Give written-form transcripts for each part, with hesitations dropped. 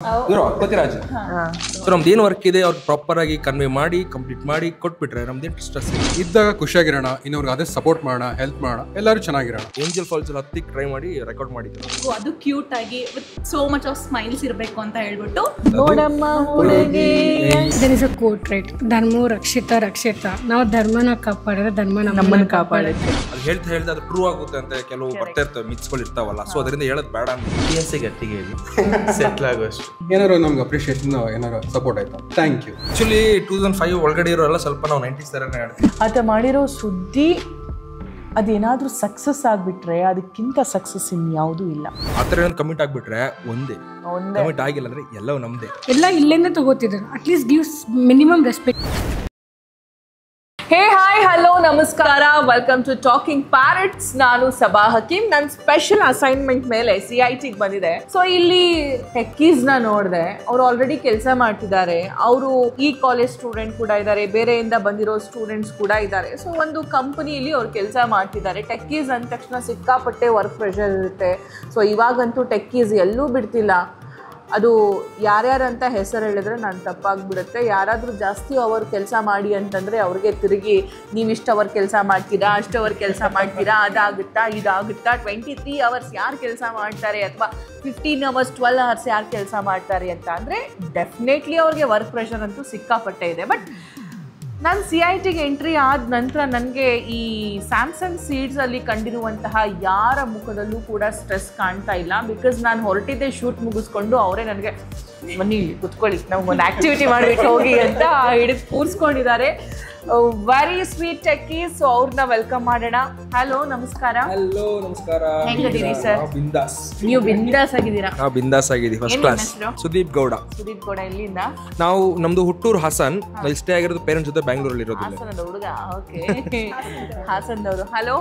ಪತಿರಾಜ್ so ನಮ್ದು ಏನು work ಇದೆ ಅವ್ರಿಗೆ ಪ್ರಾಪರ್ ಆಗಿ ಕನ್ವೆ ಮಾಡಿ ಕಂಪ್ಲೀಟ್ ಮಾಡಿ ಕೊಟ್ಬಿಟ್ರೆ ನಮ್ದೇನು ಸ್ಟ್ರೆಸ್ ಇದ್ದಾಗ ಖುಷಿಯಾಗಿರೋಣ, ಇನ್ನೊಬ್ರಿಗೆ ಅದೇ ಸಪೋರ್ಟ್ ಮಾಡೋಣ, ಹೆಲ್ಪ್ ಮಾಡೋಣ, ಎಲ್ಲರೂ ಚೆನ್ನಾಗಿರೋಣ. ಏಂಜಲ್ ಫಾಲ್ಸ್ ಹತ್ತಿಗೆ ಟ್ರೈ ಮಾಡಿ ರೆಕಾರ್ಡ್ ಮಾಡಿದ್ರು. ಅದು ಕ್ಯೂಟ್ ಆಗಿ with so much of smiles ಇರಬೇಕು ಅಂತ ಹೇಳ್ಬಿಟ್ಟು ನೋಡಮ್ಮ ಹುಡುಗಿ. There is a quote right, ಧರ್ಮೋ ರಕ್ಷಿತ ರಕ್ಷಿತ. ನಾವು ಧರ್ಮನ ಕಾಪಾಡಿದ್ರೆ ಧರ್ಮ ನಮ್ಮನ್ನ ಕಾಪಾಡುತ್ತೆ. ಅದು ಹೇಳ್ತಾ ಅದು ಟ್ರೂ ಆಗುತ್ತೆ ಅಂತ ಕೆಲವು ಬರ್ತಾ ಇರ್ತವೆ, ಮಿಕ್ಸ್ಗಳು ಇರ್ತಾವಲ್ಲ, ಸೊ ಅದರಿಂದ ಹೇಳೋದು ಬೇಡ ಅಂತ ಗಟ್ಟಿಗೆ ಹೇಳಿ ಸೆಟ್ಲ್ ಆಗೋಷ್ಟು. ಏನಾದ್ರು ನಮ್ಗೆ ಅಪ್ರಿಷಿಯೇಷನ್, ಏನಾದ್ರು ಸಪೋರ್ಟ್ ಆಯ್ತಾ? Thank you. ಆಕ್ಚುಲಿ 2005 ಒಳಗಡೆ ಇರೋಲ್ಲ ಸ್ವಲ್ಪ ನಾವು 90s ಥರನೇ ಹೇಳ್ತೀವಿ. ಆತ ಮಾಡಿರೋ ಸುದ್ದಿ ಅದೇನಾದ್ರೂ ಸಕ್ಸಸ್ ಆಗ್ಬಿಟ್ರೆ ಅದಕ್ಕಿಂತ ಸಕ್ಸಸ್ ಇನ್ಯಾವುದೂ ಇಲ್ಲ. ಆ ಥರ ಏನಾದ್ರು ಕಮಿಟ್ ಆಗ್ಬಿಟ್ರೆ ಒಂದೇ ಕಮಿಟ್ ಆಗಿಲ್ಲ ಅಂದ್ರೆ ಎಲ್ಲವೂ ನಮ್ದೇ. ಎಲ್ಲ ಇಲ್ಲೇನೆ ತಗೋತಿದ್ರು. At least gives minimum respect. Hey hi hello ನಮಸ್ಕಾರ, ವೆಲ್ಕಮ್ ಟು ಟಾಕಿಂಗ್ ಪ್ಯಾರೆಟ್ಸ್. ನಾನು ಸಬಾ ಹಕೀಮ್. ನನ್ನ ಸ್ಪೆಷಲ್ ಅಸೈನ್ಮೆಂಟ್ ಮೇಲೆ CITಗೆ ಬಂದಿದೆ. ಸೊ ಇಲ್ಲಿ ಟೆಕ್ಕೀಸ್ ನ ನೋಡಿದೆ. ಅವ್ರು ಆಲ್ರೆಡಿ ಕೆಲಸ ಮಾಡ್ತಿದ್ದಾರೆ. ಅವರು ಈ ಕಾಲೇಜ್ ಸ್ಟೂಡೆಂಟ್ ಕೂಡ ಇದ್ದಾರೆ, ಬೇರೆಯಿಂದ ಬಂದಿರೋ ಸ್ಟೂಡೆಂಟ್ಸ್ ಕೂಡ ಇದ್ದಾರೆ. ಸೊ ಒಂದು ಕಂಪನಿಯಲ್ಲಿ ಅವ್ರು ಕೆಲಸ ಮಾಡ್ತಿದ್ದಾರೆ. ಟೆಕ್ಕೀಸ್ ಅಂದ ತಕ್ಷಣ ಸಿಕ್ಕಾಪಟ್ಟೆ ವರ್ಕ್ ಪ್ರೆಷರ್ ಇರುತ್ತೆ. ಸೊ ಇವಾಗಂತೂ ಟೆಕ್ಕೀಸ್ ಎಲ್ಲೂ ಬಿಡ್ತಿಲ್ಲ. ಅದು ಯಾರ್ಯಾರಂತ ಹೆಸರು ಹೇಳಿದ್ರೆ ನಾನು ತಪ್ಪಾಗ್ಬಿಡುತ್ತೆ. ಯಾರಾದರೂ ಜಾಸ್ತಿ ಅವರ್ ಕೆಲಸ ಮಾಡಿ ಅಂತಂದರೆ ಅವ್ರಿಗೆ ತಿರುಗಿ ನೀವಿಷ್ಟು ಅವರ್ ಕೆಲಸ ಮಾಡ್ತೀರಾ, ಅಷ್ಟು ಅವರ್ ಕೆಲಸ ಮಾಡ್ತೀರಾ, ಅದಾಗುತ್ತಾ ಇದಾಗುತ್ತಾ, 23 ಅವರ್ಸ್ ಯಾರು ಕೆಲಸ ಮಾಡ್ತಾರೆ ಅಥವಾ 15 ಅವರ್ಸ್ 12 ಅವರ್ಸ್ ಯಾರು ಕೆಲಸ ಮಾಡ್ತಾರೆ ಅಂತ ಅಂದರೆ ಡೆಫಿನೆಟ್ಲಿ ಅವ್ರಿಗೆ ವರ್ಕ್ ಪ್ರೆಷರ್ ಅಂತೂ ಸಿಕ್ಕಾಪಟ್ಟೆ ಇದೆ. ಬಟ್ ನಾನು CITಗೆ ಎಂಟ್ರಿ ಆದ ನಂತರ ನನಗೆ ಈ ಸ್ಯಾಮ್ಸಂಗ್ ಸೀಡ್ಸಲ್ಲಿ ಕಂಡಿರುವಂತಹ ಯಾರ ಮುಖದಲ್ಲೂ ಕೂಡ ಸ್ಟ್ರೆಸ್ ಕಾಣ್ತಾ ಇಲ್ಲ. ಬಿಕಾಸ್ ನಾನು ಹೊರಟಿದ್ದೆ ಶೂಟ್ ಮುಗಿಸ್ಕೊಂಡು ಅವರೇ ನನಗೆ ಬನ್ನಿ ಕುತ್ಕೊಳ್ಳಿ, ನಮಗೊಂದು ಆ್ಯಕ್ಟಿವಿಟಿ ಮಾಡಿಬಿಟ್ಟು ಹೋಗಿ ಅಂತ ಹಿಡಿದು ಕೂರಿಸ್ಕೊಂಡಿದ್ದಾರೆ. Very sweet techies. ಸೊ ಅವ್ರನ್ನ ವೆಲ್ಕಮ್ ಮಾಡೋಣ. ಹಲೋ ನಮಸ್ಕಾರ. ಹಲೋ ನಮಸ್ಕಾರ. ಹೆಂಗಿದ್ದೀರಿ ಸರ್? ಬಿಂದಾಸ್. ನೀವು ಬಿಂದಾಸ್ ಆಗಿದ್ದೀರಾ? ನಾವು ಬಿಂದಾಸ್ ಆಗಿದ್ದೀವಿ, ಫಸ್ಟ್ ಕ್ಲಾಸ್. ಸುದೀಪ್ ಗೌಡ. ಸುದೀಪ್ ಗೌಡ ಎಲ್ಲಿಂದ? ನಾವು ನಮ್ದು ಹುಟ್ಟೂರು ಹಾಸನ್, ನಾವು ಸ್ಟೇ ಆಗಿರೋದು ಪೇರೆಂಟ್ಸ್ ಜೊತೆ ಬ್ಯಾಂಗ್ಳೂರಲ್ಲಿ ಇರೋದು. ಹಾಸನದ ಹುಡುಗ. ಓಕೆ, ಹಾಸನದವರು. ಹಲೋ,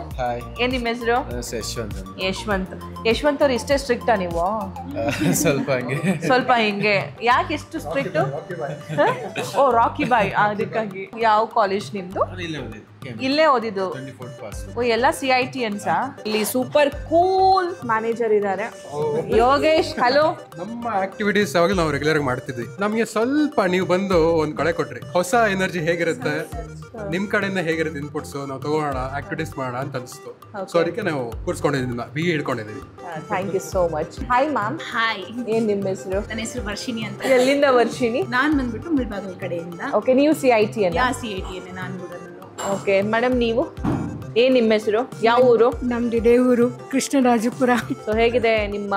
ಏನ್ ನಿಮ್ಮ ಹೆಸರು? ಯಶವಂತ್. ಯಶವಂತ್ ಅವ್ರು ಇಷ್ಟೇ ಸ್ಟ್ರಿಕ್ಟಾ ನೀವು? ಸ್ವಲ್ಪ ಹಿಂಗೆ. ಯಾಕೆ ಎಷ್ಟು ಸ್ಟ್ರಿಕ್ಟ್? ಓ ರಾಕಿ ಬಾಯ್. ಅದಕ್ಕಾಗಿ. ಯಾವ ಕಾಲೇಜ್ ನಿಮ್ದು? ಇಲ್ಲೇ ಓದಿದ್ದು? ಓ ಎಲ್ಲ CITians. ಇಲ್ಲಿ ಸೂಪರ್ ಕೂಲ್ ಮ್ಯಾನೇಜರ್ ಇದ್ದಾರೆ ಯೋಗೇಶ್. ಹಲೋ. ನಮ್ಮ ಆಕ್ಟಿವಿಟೀಸ್ ಯಾವಾಗಲೂ ನಾವು ರೆಗ್ಯುಲರ್ ಆಗಿ ಮಾಡ್ತಿದ್ವಿ. ನಮ್ಗೆ ಸ್ವಲ್ಪ ನೀವು ಬಂದು ಒಂದ್ ಕಡೆ ಕೊಟ್ರಿ, ಹೊಸ ಎನರ್ಜಿ ಹೇಗಿರುತ್ತೆ, ನಿಮ್ ಕಡೆಯಿಂದ ಹೇಗಿರುತ್ತೆ ಇನ್ಪುಟ್ಸ್, ನಾವು ತಗೋಣ ಆಕ್ಟಿವಿಟೀಸ್ ಮಾಡೋಣ ಅಂತ ಅನಿಸ್ತು. ಸೊ ಅದಕ್ಕೆ ನಾವು ಕೂರ್ಸ್ಕೊಂಡಿದ್ದೀವಿ, BE ಹಿಡ್ಕೊಂಡಿದ್ದೀವಿ. Thank you so much. Hi ma'am. Hi. ಏನ್ ನಿಮ್ಮ ಹೆಸರು? ನನ್ನ ಹೆಸರು ವರ್ಷಿಣಿ ಅಂತ. ಎಲ್ಲಿಂದ ವರ್ಷಿಣಿ? ನಾನು ಬಂದ್ಬಿಟ್ಟು ಮುಳ್ಬಾಗಲ್ ಕಡೆಯಿಂದ. ಓಕೆ, ನೀವು CITian? CITಯನ್ನೇ ನಾನು ಕೂಡ. ಓಕೆ ಮೇಡಮ್, ನೀವು ಏನ್ ನಿಮ್ಮ ಹೆಸರು, ಯಾವ ಊರು? ನಮ್ದು ಇದೇ ಊರು, ಕೃಷ್ಣರಾಜಪುರ. ಸೊ ಹೇಗಿದೆ ನಿಮ್ಮ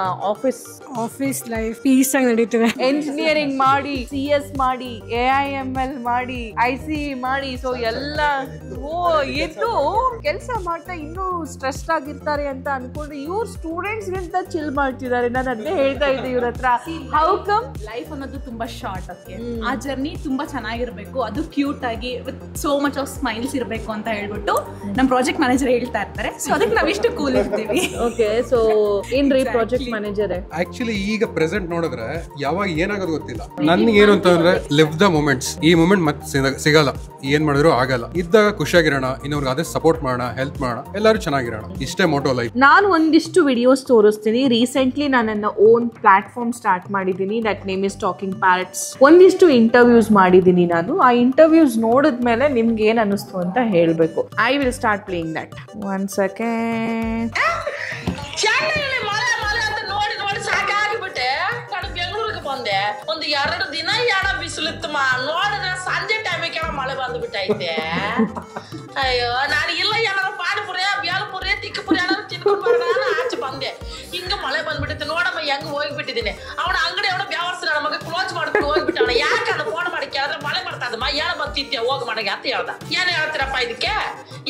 ಆಫೀಸ್ ಲೈಫ್? ಪೀಸ್ ಆಗಿ ನಡೀತದೆ. ಎಂಜಿನಿಯರಿಂಗ್ ಮಾಡಿ, CS ಮಾಡಿ, AIML ಮಾಡಿ, ICE ಮಾಡಿ, ಸೊ ಎಲ್ಲ ಎದ್ದು ಕೆಲಸ ಮಾಡ್ತಾ ಇನ್ನೂ ಸ್ಟ್ರೆಸ್ ಆಗಿರ್ತಾರೆ ಅಂತ ಅನ್ಕೊಂಡ್ರೆ ಇವ್ರು ಸ್ಟೂಡೆಂಟ್ಸ್ ಗಿಂತ ಚಿಲ್ ಮಾಡ್ತಿದ್ದಾರೆ. ನಾನು ಅದನ್ನೇ ಹೇಳ್ತಾ ಇದ್ದೆ ಇವ್ರ ಹತ್ರ. How come? ಲೈಫ್ ಅನ್ನೋದು ತುಂಬಾ ಶಾರ್ಟ್. ಓಕೆ, ಆ ಜರ್ನಿ ತುಂಬಾ ಚೆನ್ನಾಗಿರ್ಬೇಕು, ಅದು ಕ್ಯೂಟ್ ಆಗಿ with so much of smiles ಇರಬೇಕು ಅಂತ ಹೇಳ್ಬಿಟ್ಟು ನಮ್ಮ ಪ್ರಾಜೆಕ್ಟ್ ಮ್ಯಾನೇಜರ್ ಹೇಳ್ತಾ ಇರ್ತಾರೆ. ಸೊ ಅದಕ್ಕೆ ನಾವಿಷ್ಟು ಕೂಲ್ ಇರ್ತೀವಿ. ಓಕೆ, ಸೊ ಏನ್ರಿ ಪ್ರಾಜೆಕ್ಟ್ ಮ್ಯಾನೇಜರ್? ಆಕ್ಚುಲಿ ಈಗ ಪ್ರೆಸೆಂಟ್ ನೋಡಿದ್ರೆ ಯಾವಾಗ ಏನಾಗೋದು ಗೊತ್ತಿಲ್ಲ. ನನ್ಗೆ ಏನು ಅಂತಂದ್ರೆ ಲಿವ್ ದ ಮೂಮೆಂಟ್ಸ್. ಈ ಮೂಮೆಂಟ್ ಮತ್ತೆ ಸಿಗಲ್ಲ, ಏನ್ ಮಾಡಿದ್ರು ಆಗಲ್ಲ. ಇದ್ದಾಗ ಖುಷಿಯಾಗಿರೋಣ, ಇನ್ನೊಬ್ರಿಗೆ ಅದೇ ಸಪೋರ್ಟ್ ಮಾಡೋಣ, ಹೆಲ್ಪ್ ಮಾಡೋಣ, ಎಲ್ಲರೂ ಚೆನ್ನಾಗಿರೋಣ. ಇಷ್ಟೇ ಮೋಟೋ ಲೈಫ್. ನಾನು ಒಂದಿಷ್ಟು ವಿಡಿಯೋಸ್ ತೋರಿಸ್ತೀನಿ. ರೀಸೆಂಟ್ಲಿ ನಾನು ನನ್ನ ಓನ್ ಪ್ಲಾಟ್ಫಾರ್ಮ್ ಸ್ಟಾರ್ಟ್ ಮಾಡಿದ್ದೀನಿ. That name is talking parrots. ಒಂದಿಷ್ಟು ಇಂಟರ್ವ್ಯೂಸ್ ಮಾಡಿದ್ದೀನಿ ನಾನು. ಆ ಇಂಟರ್ವ್ಯೂಸ್ ನೋಡಿದ್ಮೇಲೆ ನಿಮ್ಗೆ ಏನ್ ಅನಿಸ್ತು ಅಂತ ಹೇಳ್ಬೇಕು. I will start playing that. 1 second. ನೋಡಿ ಸಾಕಾಗಿಬಿಟ್ಟೆ. ನಾನು ಬೆಂಗಳೂರಿಗೆ ಬಂದೆ. ಒಂದು 2 ದಿನ ಬಿಸಿಲಿತ್ತಮ್ಮ. ನೋಡಿದ್ರೆ ಸಂಜೆ ಟೈಮಿಗೆ ಮಳೆ ಬಂದ್ಬಿಟ್ಟೈತೆ. ಅಯ್ಯೋ, ನಾನು ಇಲ್ಲ ಏನಾರು ಪಾನಿಪುರಿ, ಬೇಲ್ಪುರಿ, ತಿಕ್ಕಪುರಿ ಏನಾರು ತಿನ್ಕೊಂಡು ಬರೋಣ ಆಚೆ ಬಂದೆ. ಹಿಂಗ ಮಳೆ ಬಂದ್ಬಿಟ್ಟೈತೆ. ನೋಡಮ್ಮ ಹೆಂಗ್ ಹೋಗ್ಬಿಟ್ಟಿದ್ದೀನಿ. ಅವನ ಅಂಗಡಿ ಅವನ ಬ್ಯಾವರ್ಸ್ ನನ್ನ ಮಗ ಕ್ಲೋಸ್ ಮಾಡ್ಬಿಟ್ಟು ಹೋಗ್ಬಿಟ್ಟವನ. ಯಾಕೆ ಅದು ಫೋನ್ ಮಾಡಿ ಕೇಳಿದ್ರೆ ಮಳೆ ಬರ್ತಾದಮ್ಮ, ಹೇಳ ಬಂತಿದ್ದೆ ಹೋಗಿ ಮನೆಗೆ ಅಂತ ಹೇಳ್ದ. ಏನ್ ಹೇಳ್ತೀರಪ್ಪ ಇದಕ್ಕೆ?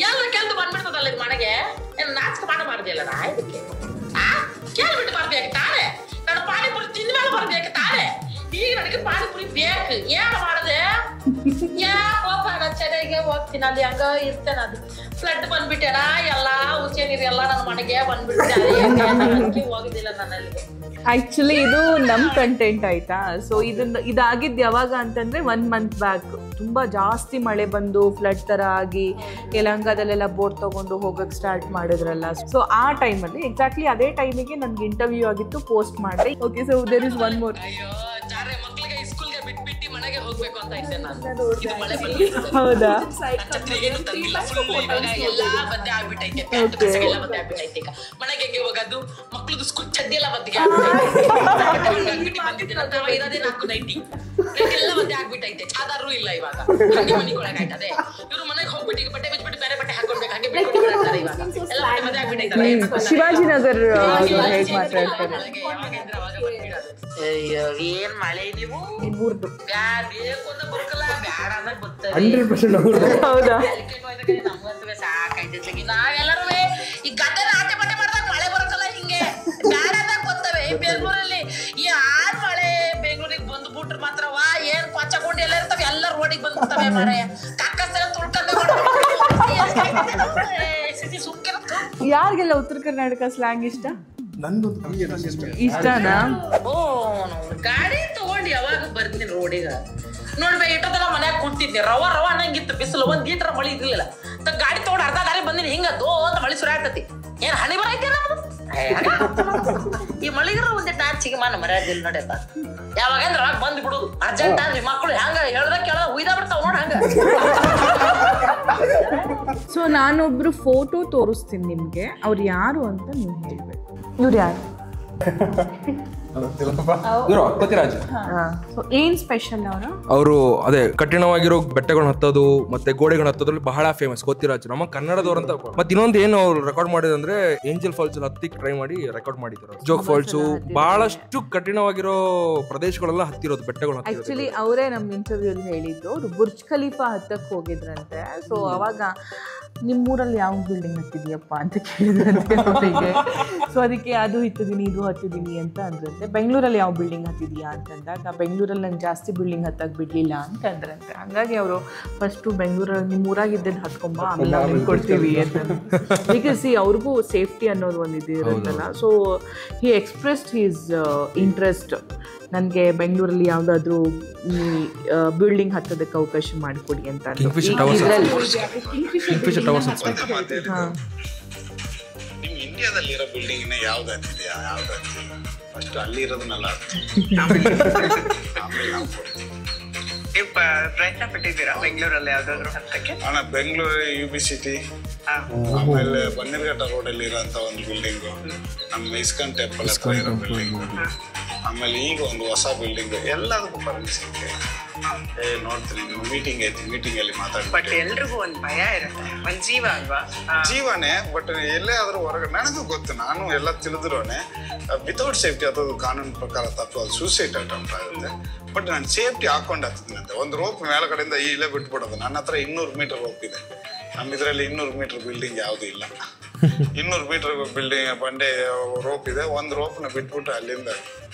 ಎಲ್ಲ ಕೆಲ್ದು ಬಂದ್ಬಿಡ್ತದಲ್ಲ ಇದು ಮನೆಗೆ. ಏನು ನಾಚಿಕೆ ಮಾಡಬಾರ್ದಿಲ್ಲ ನಾ ಇದಕ್ಕೆ? ಕೇಳ್ಬಿಟ್ಟು ಬರ್ಬೇಕು ತಾನೆ. ನಾನು ಪಾನಿಪುರಿ ತಿಂದ ಮೇಲೆ ಬರ್ಬೇಕು ತಾನೆ. ಈಗ ನನಗೆ ಪಾನಿಪುರಿ ಬೇಕು. ಏನು ಮಾಡದೆ? ಯಾಕೋಪ ಚೆನ್ನಾಗಿ ಮನೆಗೆ ಹೋಗ್ತೀನಿ ಅಲ್ಲಿ ಹಂಗ ಇರ್ತೇನೆ. ಅದು ಫ್ಲಡ್ ಬಂದ್ಬಿಟ್ಟೆನ ಎಲ್ಲಾ ಹುಸೆ ನೀರು ಎಲ್ಲ ನನ್ನ ಮನೆಗೆ ಬಂದ್ಬಿಟ್ಟೆ. ಹೋಗುದಿಲ್ಲ ನಾನು ಅಲ್ಲಿಗೆ. ಆಕ್ಚುಲಿ ಇದು ನಮ್ ಕಂಟೆಂಟ್ ಆಯ್ತಾ. ಸೊ ಇದಾಗಿದ್ ಯಾವಾಗ ಅಂತಂದ್ರೆ 1 month ಬ್ಯಾಕ್ ತುಂಬಾ ಜಾಸ್ತಿ ಮಳೆ ಬಂದು ಫ್ಲಡ್ ತರ ಆಗಿ ಯಲಹಂಕದಲ್ಲೆಲ್ಲ ಬೋಟ್ ತಗೊಂಡು ಹೋಗಕ್ ಸ್ಟಾರ್ಟ್ ಮಾಡಿದ್ರಲ್ಲ. ಸೊ ಆ ಟೈಮಲ್ಲಿ ಎಕ್ಸಾಕ್ಟ್ಲಿ ಅದೇ ಟೈಮಿಗೆ ನನ್ಗೆ ಇಂಟರ್ವ್ಯೂ ಆಗಿತ್ತು, ಪೋಸ್ಟ್ ಮಾಡಿದೆ. Okay, so there is one more. ಅಯ್ಯೋ ಚಾರೆ ಮಕ್ಳಿಗೆ ಸ್ಕೂಲ್ಗೆ ಬಿಟ್ಬಿಟ್ಟು ಮನೆಗೆ ಹೋಗ್ಬೇಕು ಅಂತ ಇದ್ದೆ ನಾನು. ಇದು ಮಳೆ ಹೌದಾ? ಛತ್ರಿ ಏನು ತಂದಿಲ್ಲ, ಫುಲ್ ಇವಾಗ ಎಲ್ಲಾ ಬದ್ದೆ ಆಗ್ಬಿಟ್ಟೈತೆ. ಎಲ್ಲ ಬದ್ದೆ ಆಗ್ಬಿಟ್ಟೈತೆ. ಈಗ ಮನೆಗೆ ಹೆಂಗೆ ಹೋಗೋದು, ಮಕ್ಳದು ಸ್ಕೂಲ್ ಚಡ್ಡಿ ಎಲ್ಲ ಬದ್ದಿಗೆ ಬಂದಿದ್ದೆ. ಇರೋದೇ 4 ನೈಟಿ ಎಲ್ಲ ಬದ್ದೆ ಆಗ್ಬಿಟ್ಟೈತೆ. ಚಾದಾರು ಇಲ್ಲ ಇವಾಗ. ಹಂಗೆ ಮನಿಗೊಳಗಾಯ್ತದೆ. ಇವ್ರು ಮನೆಗೆ ಹೋಗ್ಬಿಟ್ಟು ಈಗ ಬಟ್ಟೆ ಬಿಟ್ಬಿಟ್ಟು ಬೇರೆ ಬಟ್ಟೆ ಹಾಕೊಳ್ಬೇಕು. ಹಂಗೆ ಬಿಟ್ಬಿಟ್ಟು ಇವಾಗ ಎಲ್ಲ ಬಟ್ಟೆ ಬದ್ದೆ ಆಗ್ಬಿಟ್ಟೈತೆ. ಶಿವಾಜಿನಗರ್ ಹೇಗ್ ಮಾತಾಡ್ತಾರೆ? ಅಯ್ಯೋ ಏನ್ ಮಳೆ ನೀವು ಬೇಕು ಅಂತ ಬರ್ಕಲ್ಲ, ಬ್ಯಾಡ ಅಂದಾಗ ಬರ್ತಾರೆ. 100% ಹೌದಾ? ನಮ್ಗಂತೂ ಸಾಕಾಯ್ತೈತಿ. ನಾವೆಲ್ಲರೂ ಈ ಗಡ್ಡೆ ಆಟೆ ಬಟ್ಟೆ ಮಾಡಿದಾಗ ಮಳೆ ಬರುತ್ತಲ್ಲ ಹಿಂಗೆ ಬ್ಯಾಡ ಅಂದಾಗ ಬರ್ತವೆ. ಬೆಂಗಳೂರಲ್ಲಿ ಯಾರ್ ಮಳೆ ಬೆಂಗಳೂರಿಗೆ ಬಂದ್ಬಿಟ್ರೆ ಮಾತ್ರವಾ ಏನ್ ಪಚ್ಚಕೊಂಡು ಎಲ್ಲ ಇರ್ತವೆ, ಎಲ್ಲ ರೋಡಿಗೆ ಬಂದ್ಬಿಡ್ತವೆ. ಮರೆ ಕಕ್ಕಸ್ತೆಲ್ಲ ತುಳ್ಕೊಂಡು ಸುಕ್ಕಿರತ್ತು. ಯಾರಿಗೆಲ್ಲ ಉತ್ತರ ಕರ್ನಾಟಕ ಸ್ಲ್ಯಾಂಗ್ ಇಷ್ಟ? ಇಷ್ಟನಾ? ಓ ಗಾಡಿ ತಗೊಂಡು ಯಾವಾಗ ಬರ್ತೀನಿ ರೋಡಿಗೆ ನೋಡ್ಬೇ. ಇಟ್ಟದೆಲ್ಲ ಮನ್ಯಾಗ ಕುಂತಿದ್ದೆ, ರವ ಅನ್ನಂಗಿತ್ತು ಬಿಸಿಲು. 1 ಲೀಟರ್ ಮಳಿ ಇರ್ಲಿಲ್ಲ. ಗಾಡಿ ತಗೊಂಡು ಅರ್ಧ ದಾರಿ ಬಂದಿನಿ, ಹಿಂಗ ಅಂತ ಮಳಿ ಸುರ ಆಗ್ತತಿ. ಏನ್ ಹಣಿ ಬರೈತೆ ನಮ್ದು ಈ ಮಳಿಗರ ಒಂದೇ ನಾಚಿಗೆ ಮಾನ ಮರ್ಯಾದಿಲ್ಲ ನೋಡಪ್ಪ. ಯಾವಾಗಂದ್ರ ಬಂದ್ ಬಿಡುದು ಅರ್ಜೆಂಟ್ ಅಂದ್ರೆ ಮಕ್ಕಳು ಹೆಂಗ ಹೇಳ್ದ ಕೇಳ್ದ ಉಯ್ದ ಬಿಡ್ತಾವ ನೋಡ ಹಂಗ. ಸೊ ನಾನೊಬ್ರು ಫೋಟೋ ತೋರಿಸ್ತೀನಿ ನಿಮ್ಗೆ, ಅವ್ರು ಯಾರು ಅಂತ ನೀವು ಹೇಳ್ಬೇಕು. ಇವ್ರು ಯಾರು? ಇವರು ಪತಿರಾಜ್. ಸೊ ಏನ್ ಸ್ಪೆಷಲ್ ಅವರು ಅದೇ ಕಠಿಣವಾಗಿರೋ ಬೆಟ್ಟಗಳನ್ನ ಹತ್ತೋದು ಮತ್ತೆ ಗೋಡೆಗಳನ್ನ ಹತ್ತೋದ್ರಲ್ಲಿ ಬಹಳ ಫೇಮಸ್ ಕೋತಿರಾಜ್. ನಮ್ಮ ಕನ್ನಡದವ್ರಂತ. ಮತ್ತೆ ಇನ್ನೊಂದು ಏನು ಅವ್ರು ರೆಕಾರ್ಡ್ ಮಾಡಿದಂದ್ರೆ ಏಂಜಲ್ ಫಾಲ್ಸ್ ಹತ್ತಿಕ್ ಟ್ರೈ ಮಾಡಿ ರೆಕಾರ್ಡ್ ಮಾಡಿದ್ರು. ಜೋಗ್ ಫಾಲ್ಸ್ ಬಹಳಷ್ಟು ಕಠಿಣವಾಗಿರೋ ಪ್ರದೇಶಗಳೆಲ್ಲ ಹತ್ತಿರೋದು, ಬೆಟ್ಟಗಳು. ಆಕ್ಚುಲಿ ಅವರೇ ನಮ್ ಇಂಟರ್ವ್ಯೂ ಹೇಳಿದ್ದು, ಅವ್ರು ಬುರ್ಜ್ ಖಲೀಫಾ ಹತ್ತಕ್ ಹೋಗಿದ್ರಂತೆ. ಸೊ ಅವಾಗ ನಿಮ್ಮೂರಲ್ಲಿ ಯಾವ ಬಿಲ್ಡಿಂಗ್ ಹತ್ತಿದ್ಯಪ್ಪ ಅಂತ ಕೇಳಿದ್ರಂತೆ ಅವರಿಗೆ. ಸೊ ಅದಕ್ಕೆ ಅದು ಹತ್ತಿದೀನಿ ಇದು ಹತ್ತಿದೀನಿ ಅಂತ ಅಂದ್ರಂತೆ. ಬೆಂಗಳೂರಲ್ಲಿ ಯಾವ ಬಿಲ್ಡಿಂಗ್ ಹತ್ತಿದ್ಯಾ ಅಂತಂದಾಗ ಬೆಂಗಳೂರಲ್ಲಿ ನಾನು ಜಾಸ್ತಿ ಬಿಲ್ಡಿಂಗ್ ಹತ್ತಕ್ ಬಿಡ್ಲಿಲ್ಲ ಅಂತ ಅಂದ್ರಂತೆ. ಹಂಗಾಗಿ ಅವರು ಫಸ್ಟು ಬೆಂಗಳೂರಲ್ಲಿ ನಿಮ್ಮೂರಾಗಿದ್ದೇನು ಹತ್ಕೊಂಬ, ಆಮೇಲೆ ನಾವು ನಿಮ್ಗೆ ಕೊಡ್ತೀವಿ ಅಂತ. ಬಿಕಾಸ್ ಅವ್ರಿಗೂ ಸೇಫ್ಟಿ ಅನ್ನೋದು ಒಂದು ಇದು ಇರುತ್ತಲ್ಲ. So he expressed his interest, ನನಗೆ ಬೆಂಗಳೂರಲ್ಲಿ ಯಾವುದಾದ್ರೂ ಬಿಲ್ಡಿಂಗ್ ಹತ್ತೋದಕ್ಕೆ ಅವಕಾಶ ಮಾಡಿಕೊಡಿ ಅಂತ. ನಿಮ್ ಇಂಡಿಯಾದಲ್ಲಿರೋ ಬಿಲ್ಡಿಂಗ್ ಯಾವ್ದಾಗ್ತಿದೆಯಾ ಫಸ್ಟ್ ಅಲ್ಲಿ ಇರೋದನ್ನೆಲ್ಲ ನೀವು ಪ್ರಯತ್ನ ಪಟ್ಟಿದ್ದೀರಾ ಬೆಂಗಳೂರಲ್ಲಿ ಯಾವ್ದಾದ್ರು ಹತ್ತಕ್ಕೆ? ಬೆಂಗಳೂರು UB ಸಿಟಿ, ಆಮೇಲೆ ಬನ್ನೇರ್ಘಟ್ಟ ರೋಡಲ್ಲಿ ಇರೋಂಥ ಒಂದು ಬಿಲ್ಡಿಂಗು, ನಮ್ಮ ಇಸ್ಕಾನ್ ಟೆಂಪಲ್ ಹತ್ರ ಇರೋ ಬಿಲ್ಡಿಂಗು, ಆಮೇಲೆ ಈಗ ಒಂದು ಹೊಸ ಬಿಲ್ಡಿಂಗ್, ಎಲ್ಲದಕ್ಕೂ ಪರ್ಮಿಷನ್ ನೋಡ್ತೀನಿ. ನೀವು ಮೀಟಿಂಗ್ ಐತಿ, ಮೀಟಿಂಗ್ ಅಲ್ಲಿ ಮಾತಾಡ್ತೀವಿ. ಬಟ್ ಎಲ್ರಿಗೂ ಒಂದು ಭಯ ಇರುತ್ತೆ, ಒಂದು ಜೀವ ಅಲ್ವಾ? ಜೀವನೇ. ಬಟ್ ಎಲ್ಲೇ ಆದ್ರೂ ಹೊರಗಡೆ ನನಗೂ ಗೊತ್ತು, ನಾನು ಎಲ್ಲ ತಿಳಿದ್ರೋನೆ ವಿತೌಟ್ ಸೇಫ್ಟಿ ಅದು ಕಾನೂನು ಪ್ರಕಾರ ತಪ್ಪು, ಅದು ಸೂಸೈಡ್ ಅಟೆಂಪ್ಟ್ ಆಗುತ್ತೆ. ಬಟ್ ನಾನು ಸೇಫ್ಟಿ ಹಾಕೊಂಡು ಹತ್ತಿದ್ದೀನಿ ಅಂತ. ಒಂದು ರೋಪ್ ಮೇಲ್ಗಡೆಯಿಂದ ಇಲ್ಲೇ ಬಿಟ್ಬಿಡೋದು. ನನ್ನ ಹತ್ರ 200 ಮೀಟರ್ ರೋಪ್ ಇದೆ. ನಮ್ಮ ಇದರಲ್ಲಿ 200 ಮೀಟರ್ ಬಿಲ್ಡಿಂಗ್ ಯಾವುದೂ ಇಲ್ಲ. 200 ಮೀಟರ್ ಬಿಲ್ಡಿಂಗ್ ಬಂಡೆ ರೋಪ್ ಇದೆ. ಒಂದು ರೋಪ್ನ ಬಿಟ್ಬಿಟ್ಟು ಅಲ್ಲಿಂದ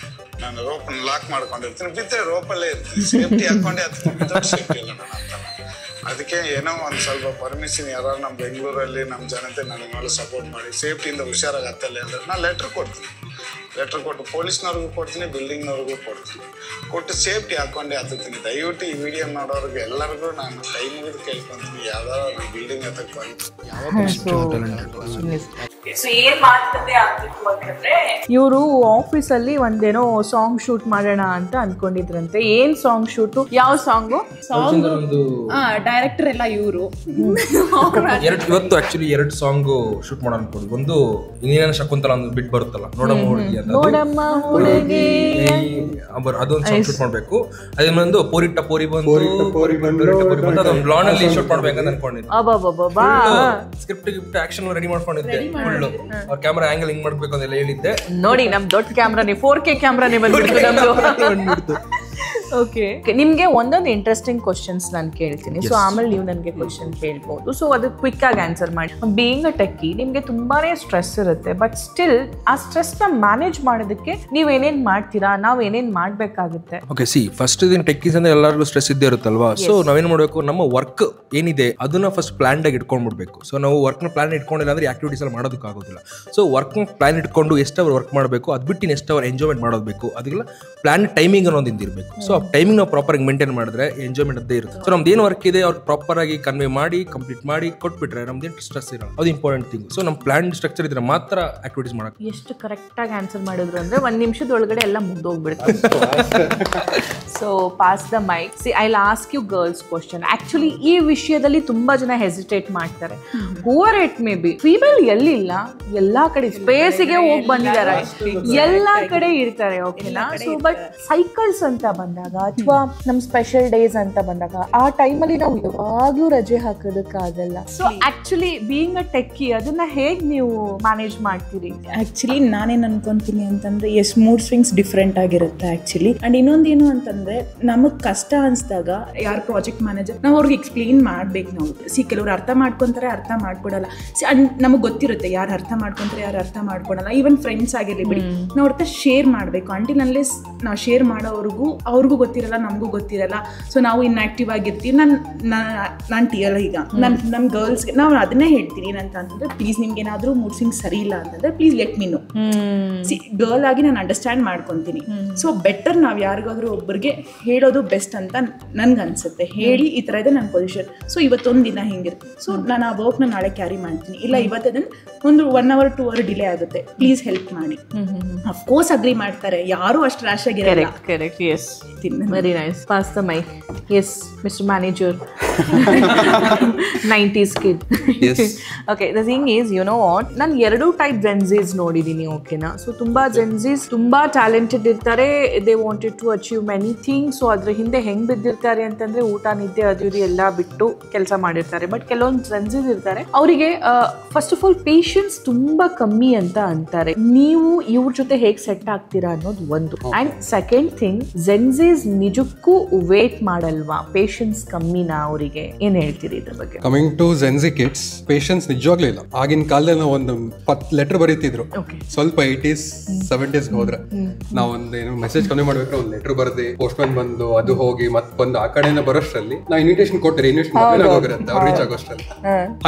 ನಾನು ರೋಪ್ನ ಲಾಕ್ ಮಾಡ್ಕೊಂಡಿರ್ತೀನಿ, ಬಿದ್ದರೆ ರೋಪಲ್ಲೇ ಇರ್ತೀನಿ. ಸೇಫ್ಟಿ ಹಾಕೊಂಡೇ ಹತ್ತೀನಿ, ವಿತೌಟ್ ಸೇಫ್ಟಿ ಇಲ್ಲ ನನ್ನ ಹತ್ರ. ಅದಕ್ಕೆ ಏನೋ ಒಂದು ಸ್ವಲ್ಪ ಪರ್ಮಿಷನ್ ಯಾರು ನಮ್ಮ ಬೆಂಗಳೂರಲ್ಲಿ ನಮ್ಮ ಜನತೆ ನನಗೆ ಸಪೋರ್ಟ್ ಮಾಡಿ ಸೇಫ್ಟಿಯಿಂದ ಹುಷಾರಾಗಿ ಹತ್ತಲ್ಲ ಅಂದ್ರೆ ನಾನು ಲೆಟ್ರ್ ಕೊಡ್ತೀನಿ. ಲೆಟ್ರ್ ಕೊಟ್ಟು ಪೊಲೀಸ್ನವ್ರಿಗೂ ಕೊಡ್ತೀನಿ, ಬಿಲ್ಡಿಂಗ್ನವ್ರಿಗೂ ಕೊಡ್ತೀನಿ. ಕೊಟ್ಟು ಸೇಫ್ಟಿ ಹಾಕೊಂಡೆ ಹತ್ತೀನಿ. ದಯವಿಟ್ಟು ಈ ವಿಡಿಯೋ ನೋಡೋರಿಗೆ ಎಲ್ಲರಿಗೂ ನಾನು ಕೈ ಮುಗಿದು ಕೇಳ್ಕೊಂತೀನಿ, ಯಾವ್ದಾದ್ರು ಬಿಲ್ಡಿಂಗ್ ಹತ್ತಕ್ಕೆ ಇವರು ಆಫೀಸಲ್ಲಿ ಒಂದೇನೋ ಸಾಂಗ್ ಶೂಟ್ ಮಾಡೋಣ ಅಂತ ಅನ್ಕೊಂಡಿದ್ರಂತೆ. ಏನ್ ಸಾಂಗ್ ಶೂಟು? ಯಾವ ಸಾಂಗು? ಡೈರೆಕ್ಟರ್ ಎಲ್ಲ ಇವರು. ಇವತ್ತು ಆಕ್ಚುಲಿ 2 ಸಾಂಗ್ ಶೂಟ್ ಮಾಡೋಣ ಅನ್ಕೊಂಡು. ಒಂದು ಇನ್ನೇನ ಶಕುಂತಲ ಒಂದು ಬಿಟ್ ಬರುತ್ತಲ್ಲ, ನೋಡಮ್ಮ ಹುಡುಗಿ ಅಂತ, ಅದೊಂದು ಸಾಂಗ್ ಶೂಟ್ ಮಾಡ್ಬೇಕು. ಅದನ್ನೊಂದು ಪೋರಿಟ್ಟ ಪೋರಿ ಬಂದು ಅದೊಂದು ಲಾನ್ ಅಲ್ಲಿ ಶೂಟ್ ಮಾಡ್ಬೇಕಂತ ಅನ್ಕೊಂಡಿದ್ದೆ. ಸ್ಕ್ರಿಪ್ಟ್ ಗಿಫ್ಟ್ ಆಕ್ಷನ್ ರೆಡಿ ಮಾಡ್ಕೊಂಡಿದ್ದೆ. ಅವ್ರ ಕ್ಯಾಮ್ರಾ ಆಂಗಲ್ ಹಿಂಗ್ ಮಾಡ್ಬೇಕು ಅಂತೆಲ್ಲ ಹೇಳಿದ್ದೆ. ನೋಡಿ ನಮ್ ದೊಡ್ಡ ಕ್ಯಾಮ್ರಾನೇ 4K ಕ್ಯಾಮ್ರಾನೇ ಬಂದ್ಬಿಡ್ತು ನಮ್ದು. ಓಕೆ, ನಿಮ್ಗೆ ಒಂದೊಂದು ಇಂಟ್ರೆಸ್ಟಿಂಗ್ ಕ್ವಶನ್ಸ್ ನಾನು ಕೇಳ್ತೀನಿ. ಸೊ ಆಮೇಲೆ ನೀವು ನನಗೆ ಕ್ವಶನ್ ಕೇಳ್ಬೋದು. ಸೊ ಅದು ಕ್ವಿಕ್ ಆಗಿ ಆನ್ಸರ್ ಮಾಡಿ. ಬೀಯಿಂಗ್ ಅ ಟೆಕ್ಕಿ ನಿಮ್ಗೆ ತುಂಬಾನೇ ಸ್ಟ್ರೆಸ್ ಇರುತ್ತೆ, ಬಟ್ ಸ್ಟಿಲ್ ಆ ಸ್ಟ್ರೆಸ್ ನ ಮ್ಯಾನೇಜ್ ಮಾಡೋದಕ್ಕೆ ನೀವ್ ಏನೇನ್ ಮಾಡ್ತೀರಾ, ನಾವ್ ಏನೇನ್ ಮಾಡ್ಬೇಕಾಗುತ್ತೆ? ಓಕೆ, ಸಿ ಫಸ್ಟ್ ದಿನ ಟೆಕ್ಕೀಸ್ ಅಂದ್ರೆ ಎಲ್ಲರಿಗೂ ಸ್ಟ್ರೆಸ್ ಇದ್ದೇ ಇರುತ್ತಲ್ವಾ. ಸೊ ನಾವೇನ್ ಮಾಡ್ಬೇಕು, ನಮ್ಮ ವರ್ಕ್ ಏನಿದೆ ಅದನ್ನ ಫಸ್ಟ್ ಪ್ಲಾನ್ ಆಗಿ ಇಟ್ಕೊಂಡ್ಬಿಡ್ಬೇಕು. ಸೊ ನಾವು ವರ್ಕ್ ನ ಪ್ಲಾನ್ ಇಟ್ಕೊಂಡಿಲ್ಲ ಅಂದ್ರೆ ಆಕ್ಟಿವಿಟೀಸ್ ಎಲ್ಲ ಮಾಡೋದಕ್ಕಾಗೋದಿಲ್ಲ. ಸೊ ವರ್ಕ್ ನ ಪ್ಲಾನ್ ಇಟ್ಕೊಂಡು ಎಷ್ಟು ಅವರ್ ವರ್ಕ್ ಮಾಡಬೇಕು, ಅದ್ ಬಿಟ್ಟು ಎಷ್ಟು ಅವರ್ ಎಂಜಾಯ್ಮೆಂಟ್ ಮಾಡೋದಬೇಕು, ಅದಕ್ಕೆಲ್ಲ ಪ್ಲಾನ್ ಟೈಮಿಂಗ್ ಅನ್ನೋದು ಇರಬೇಕು. ಸೊ ಆ ಟೈಮಿಂಗ್ ನಾವು ಪ್ರಾಪರ್ ಆಗಿ ಮೇಂಟೈನ್ ಮಾಡಿದ್ರೆ ಎಂಜಾಯ್ಮೆಂಟ್ ಅದೇ ಇರುತ್ತೆ. ಸೊ ನಮ್ದು ಏನು ವರ್ಕ್ ಇದೆ ಅವ್ರು ಪ್ರಾಪರ್ ಆಗಿ ಕನ್ವೆ ಮಾಡಿ ಕಂಪ್ಲೀಟ್ ಮಾಡಿ ಕೊಟ್ಬಿಟ್ರೆ ನಮ್ದೇನು ಸ್ಟ್ರೆಸ್ ಇರಲ್ಲ. ಅದು ಇಂಪಾರ್ಟೆಂಟ್ ಥಿಂಗ್. ಸೊ ನಮ್ಮ ಪ್ಲಾನ್ ಸ್ಟ್ರಕ್ಚರ್ ಇದ್ರೆ ಮಾತ್ರ ಆಕ್ಟಿವಿಟೀಸ್ ಮಾಡಕ್ಕೆ. ಎಷ್ಟು ಕರೆಕ್ಟ್ ಆಗಿ ಆನ್ಸರ್ ಮಾಡಿದ್ರು ಅಂದ್ರೆ 1 ನಿಮಿಷದೊಳಗಡೆ ಎಲ್ಲ ಮುಗ್ದೋಗ್ಬಿಡುತ್ತೆ. So pass the mic. See I will ask you girls question. Actually ಈ ವಿಷಯದಲ್ಲಿ ತುಂಬಾ ಜನ ಹೆಸಿಟೇಟ್ ಮಾಡ್ತಾರೆ. However it may be, female ಎಲ್ಲಿಲ್ಲ, ಎಲ್ಲಾ ಕಡೆ ಸ್ಪೇಸಿಗೆ ಹೋಗಿ ಬಂದಿದ್ದಾರೆ, ಎಲ್ಲಾ ಕಡೆ ಇರ್ತಾರೆ. ಓಕೆನಾ? ಸೊ ಬಟ್ ಸೈಕಲ್ಸ್ ಅಂತ ಬಂದಾಗ ಅಥವಾ ನಮ್ ಸ್ಪೆಷಲ್ ಡೇಸ್ ಅಂತ ಬಂದಾಗ ಆ ಟೈಮಲ್ಲಿ ನಾವು ಯಾವಾಗ್ಲೂ ರಜೆ ಹಾಕೋದಕ್ಕಾಗಲ್ಲ. So actually being a techie ಅದನ್ನ ಹೇಗ್ ನೀವು ಮ್ಯಾನೇಜ್ ಮಾಡ್ತೀರಿ? ಆಕ್ಚುಲಿ ನಾನೇನ್ ಅನ್ಕೊಂತೀನಿ ಅಂತಂದ್ರೆ ಎಸ್ ಮೂಡ್ ಸ್ವಿಂಗ್ಸ್ ಡಿಫ್ರೆಂಟ್ ಆಗಿರುತ್ತೆ ಆಕ್ಚುಲಿ. ಅಂಡ್ ಇನ್ನೊಂದೇನು ಅಂತಂದ್ರೆ ನಮಗ್ ಕಷ್ಟ ಅನ್ಸ್ದಾಗ ಯಾರು ಪ್ರಾಜೆಕ್ಟ್ ಮ್ಯಾನೇಜರ್ ನಾವು ಅವ್ರಿಗೆ ಎಕ್ಸ್ಪ್ಲೇನ್ ಮಾಡ್ಬೇಕು. ನಾವು ಕೆಲವ್ರು ಅರ್ಥ ಮಾಡ್ಕೊಂತಾರೆ, ಅರ್ಥ ಮಾಡ್ಕೊಡಲ್ಲ. ನಮಗ್ ಗೊತ್ತಿರುತ್ತೆ ಯಾರು ಅರ್ಥ ಮಾಡ್ಕೊಂತಾರೆ, ಯಾರು ಅರ್ಥ ಮಾಡ್ಕೊಡಲ್ಲ. ಈವನ್ ಫ್ರೆಂಡ್ಸ್ ಆಗಿರ್ಲಿ ಬಿಡಿ, ನಾವು ಅವ್ರ ಶೇರ್ ಮಾಡ್ಬೇಕು. ಅಂಟಿಲ್ ಅನ್ಲೆಸ್ ನಾವು ಶೇರ್ ಮಾಡೋವ್ರಿಗೂ ಅವ್ರಿಗೂ ಗೊತ್ತಿರಲ್ಲ, ನಮಗೂ ಗೊತ್ತಿರಲ್ಲ. ಸೊ ನಾವು ಇನ್ಆಕ್ಟಿವ್ ಆಗಿರ್ತೀವಿ. ನಾನು ಟಿಯಲ್ಲ ಈಗ ನಮ್ಮ ಗರ್ಲ್ಸ್ಗೆ ನಾವು ಅದನ್ನೇ ಹೇಳ್ತೀನಿ. ಏನಂತ ಅಂತಂದ್ರೆ ಪ್ಲೀಸ್ ನಿಮ್ಗೆ ಏನಾದ್ರೂ ಮೂಡ್ ಸ್ವಿಂಗ್ ಸರಿ ಇಲ್ಲ ಅಂತಂದ್ರೆ please let me know. Girl ಆಗಿ ನಾನು ಅಂಡರ್ಸ್ಟ್ಯಾಂಡ್ ಮಾಡ್ಕೊಂತೀನಿ. ಸೊ ಬೆಟರ್ ನಾವು ಯಾರಿಗಾದ್ರೂ ಒಬ್ಬರಿಗೆ ಹೇಳೋದು ಬೆಸ್ಟ್ ಅಂತ ನನ್ಗೆ ಅನ್ಸುತ್ತೆ. ಹೇಳಿ ಈ ತರ ಇದೆ ನನ್ನ ಪೊಸಿಷನ್, ಸೊ ಇವತ್ತೊಂದು ದಿನ ಹಿಂಗಿರುತ್ತೆ, ಸೊ ನಾನು ಆ ವರ್ಕ್ನ ನಾಳೆ ಕ್ಯಾರಿ ಮಾಡ್ತೀನಿ, ಇಲ್ಲ ಇವತ್ತದನ್ನ ಒಂದು 1 hour 2 hour ಡಿಲೇ ಆಗುತ್ತೆ, ಪ್ಲೀಸ್ ಹೆಲ್ಪ್ ಮಾಡಿ. ಅಫ್ಕೋರ್ಸ್ ಅಗ್ರಿ ಮಾಡ್ತಾರೆ, ಯಾರು ಅಷ್ಟು ರ್ಯಾಶ್ ಆಗಿರಲ್ಲ. Correct. Yes, very nice. Pass the mic. Yes mister manager. 90s kid. Yes. Okay, the thing is, you know what, ನಾನು 2 ಟೈಪ್ ಜೆನ್ಸೀಸ್ ನೋಡಿದ್ದೀನಿ. ಓಕೆನಾ? ಸೊ ತುಂಬಾ ಜೆನ್ಸೀಸ್ ತುಂಬಾ ಟ್ಯಾಲೆಂಟೆಡ್ ಇರ್ತಾರೆ, they wanted to achieve many things. So ಅದ್ರ ಹಿಂದೆ ಹೆಂಗ್ ಬಿದ್ದಿರ್ತಾರೆ ಅಂತಂದ್ರೆ ಊಟ ನಿದ್ದೆ ಅದು ಇದು ಎಲ್ಲ ಬಿಟ್ಟು ಕೆಲಸ ಮಾಡಿರ್ತಾರೆ. ಬಟ್ ಕೆಲವೊಂದು ಜೆನ್ಸೀಸ್ ಇರ್ತಾರೆ, ಅವರಿಗೆ ಫಸ್ಟ್ ಆಫ್ ಆಲ್ ಪೇಷನ್ಸ್ ತುಂಬಾ ಕಮ್ಮಿ ಅಂತ ಅಂತಾರೆ. ನೀವು ಇವ್ರ ಜೊತೆ ಹೇಗ್ ಸೆಟ್ ಆಗ್ತೀರಾ ಅನ್ನೋದು ಒಂದು. ಅಂಡ್ ಸೆಕೆಂಡ್ ಥಿಂಗ್, ಜೆನ್ಸೀಸ್ ನಿಜಕ್ಕೂ ವೇಟ್ ಮಾಡಲ್ವಾ, ಪೇಷನ್ಸ್ ಕಮ್ಮಿನಾ ಅವರಿಗೆ? ಏನ್ ಹೇಳ್ತೀರಿ ಇದ್ರ ಬಗ್ಗೆ? Coming to Gen Z kids, patience ನಿಜವಾಗ್ಲೂ ಇಲ್ಲ. ಆಗಿನ ಕಾಲದಲ್ಲಿ ನಾವು ಒಂದು 10 ಲೆಟರ್ ಬರೀತಿದ್ರು. ಸ್ವಲ್ಪ 80s 70s ಹೋದ್ರೆ ನಾವು ಒಂದೇನು ಮೆಸೇಜ್ ಕನ್ವೆ ಮಾಡ್ಬೇಕಾದ್ರೆ ಒಂದು ಲೆಟರ್ ಬರ್ದಿ ಪೋಸ್ಟ್ ಮ್ಯಾನ್ ಬಂದು ಅದು ಹೋಗಿ ಮತ್ತೆ ಬಂದು ಆ ಕಡೆಯಿಂದ ಬರೋಷ್ಟರಲ್ಲಿ ನಾವು ಇನ್ವಿಟೇಷನ್ ಕೊಟ್ಟಿರಿ, ಇನ್ವಿಟೇಷನ್ ಹೋಗಿರುತ್ತೆ ಅವ್ರು ರೀಚ್ ಆಗೋಷ್ಟರಲ್ಲಿ.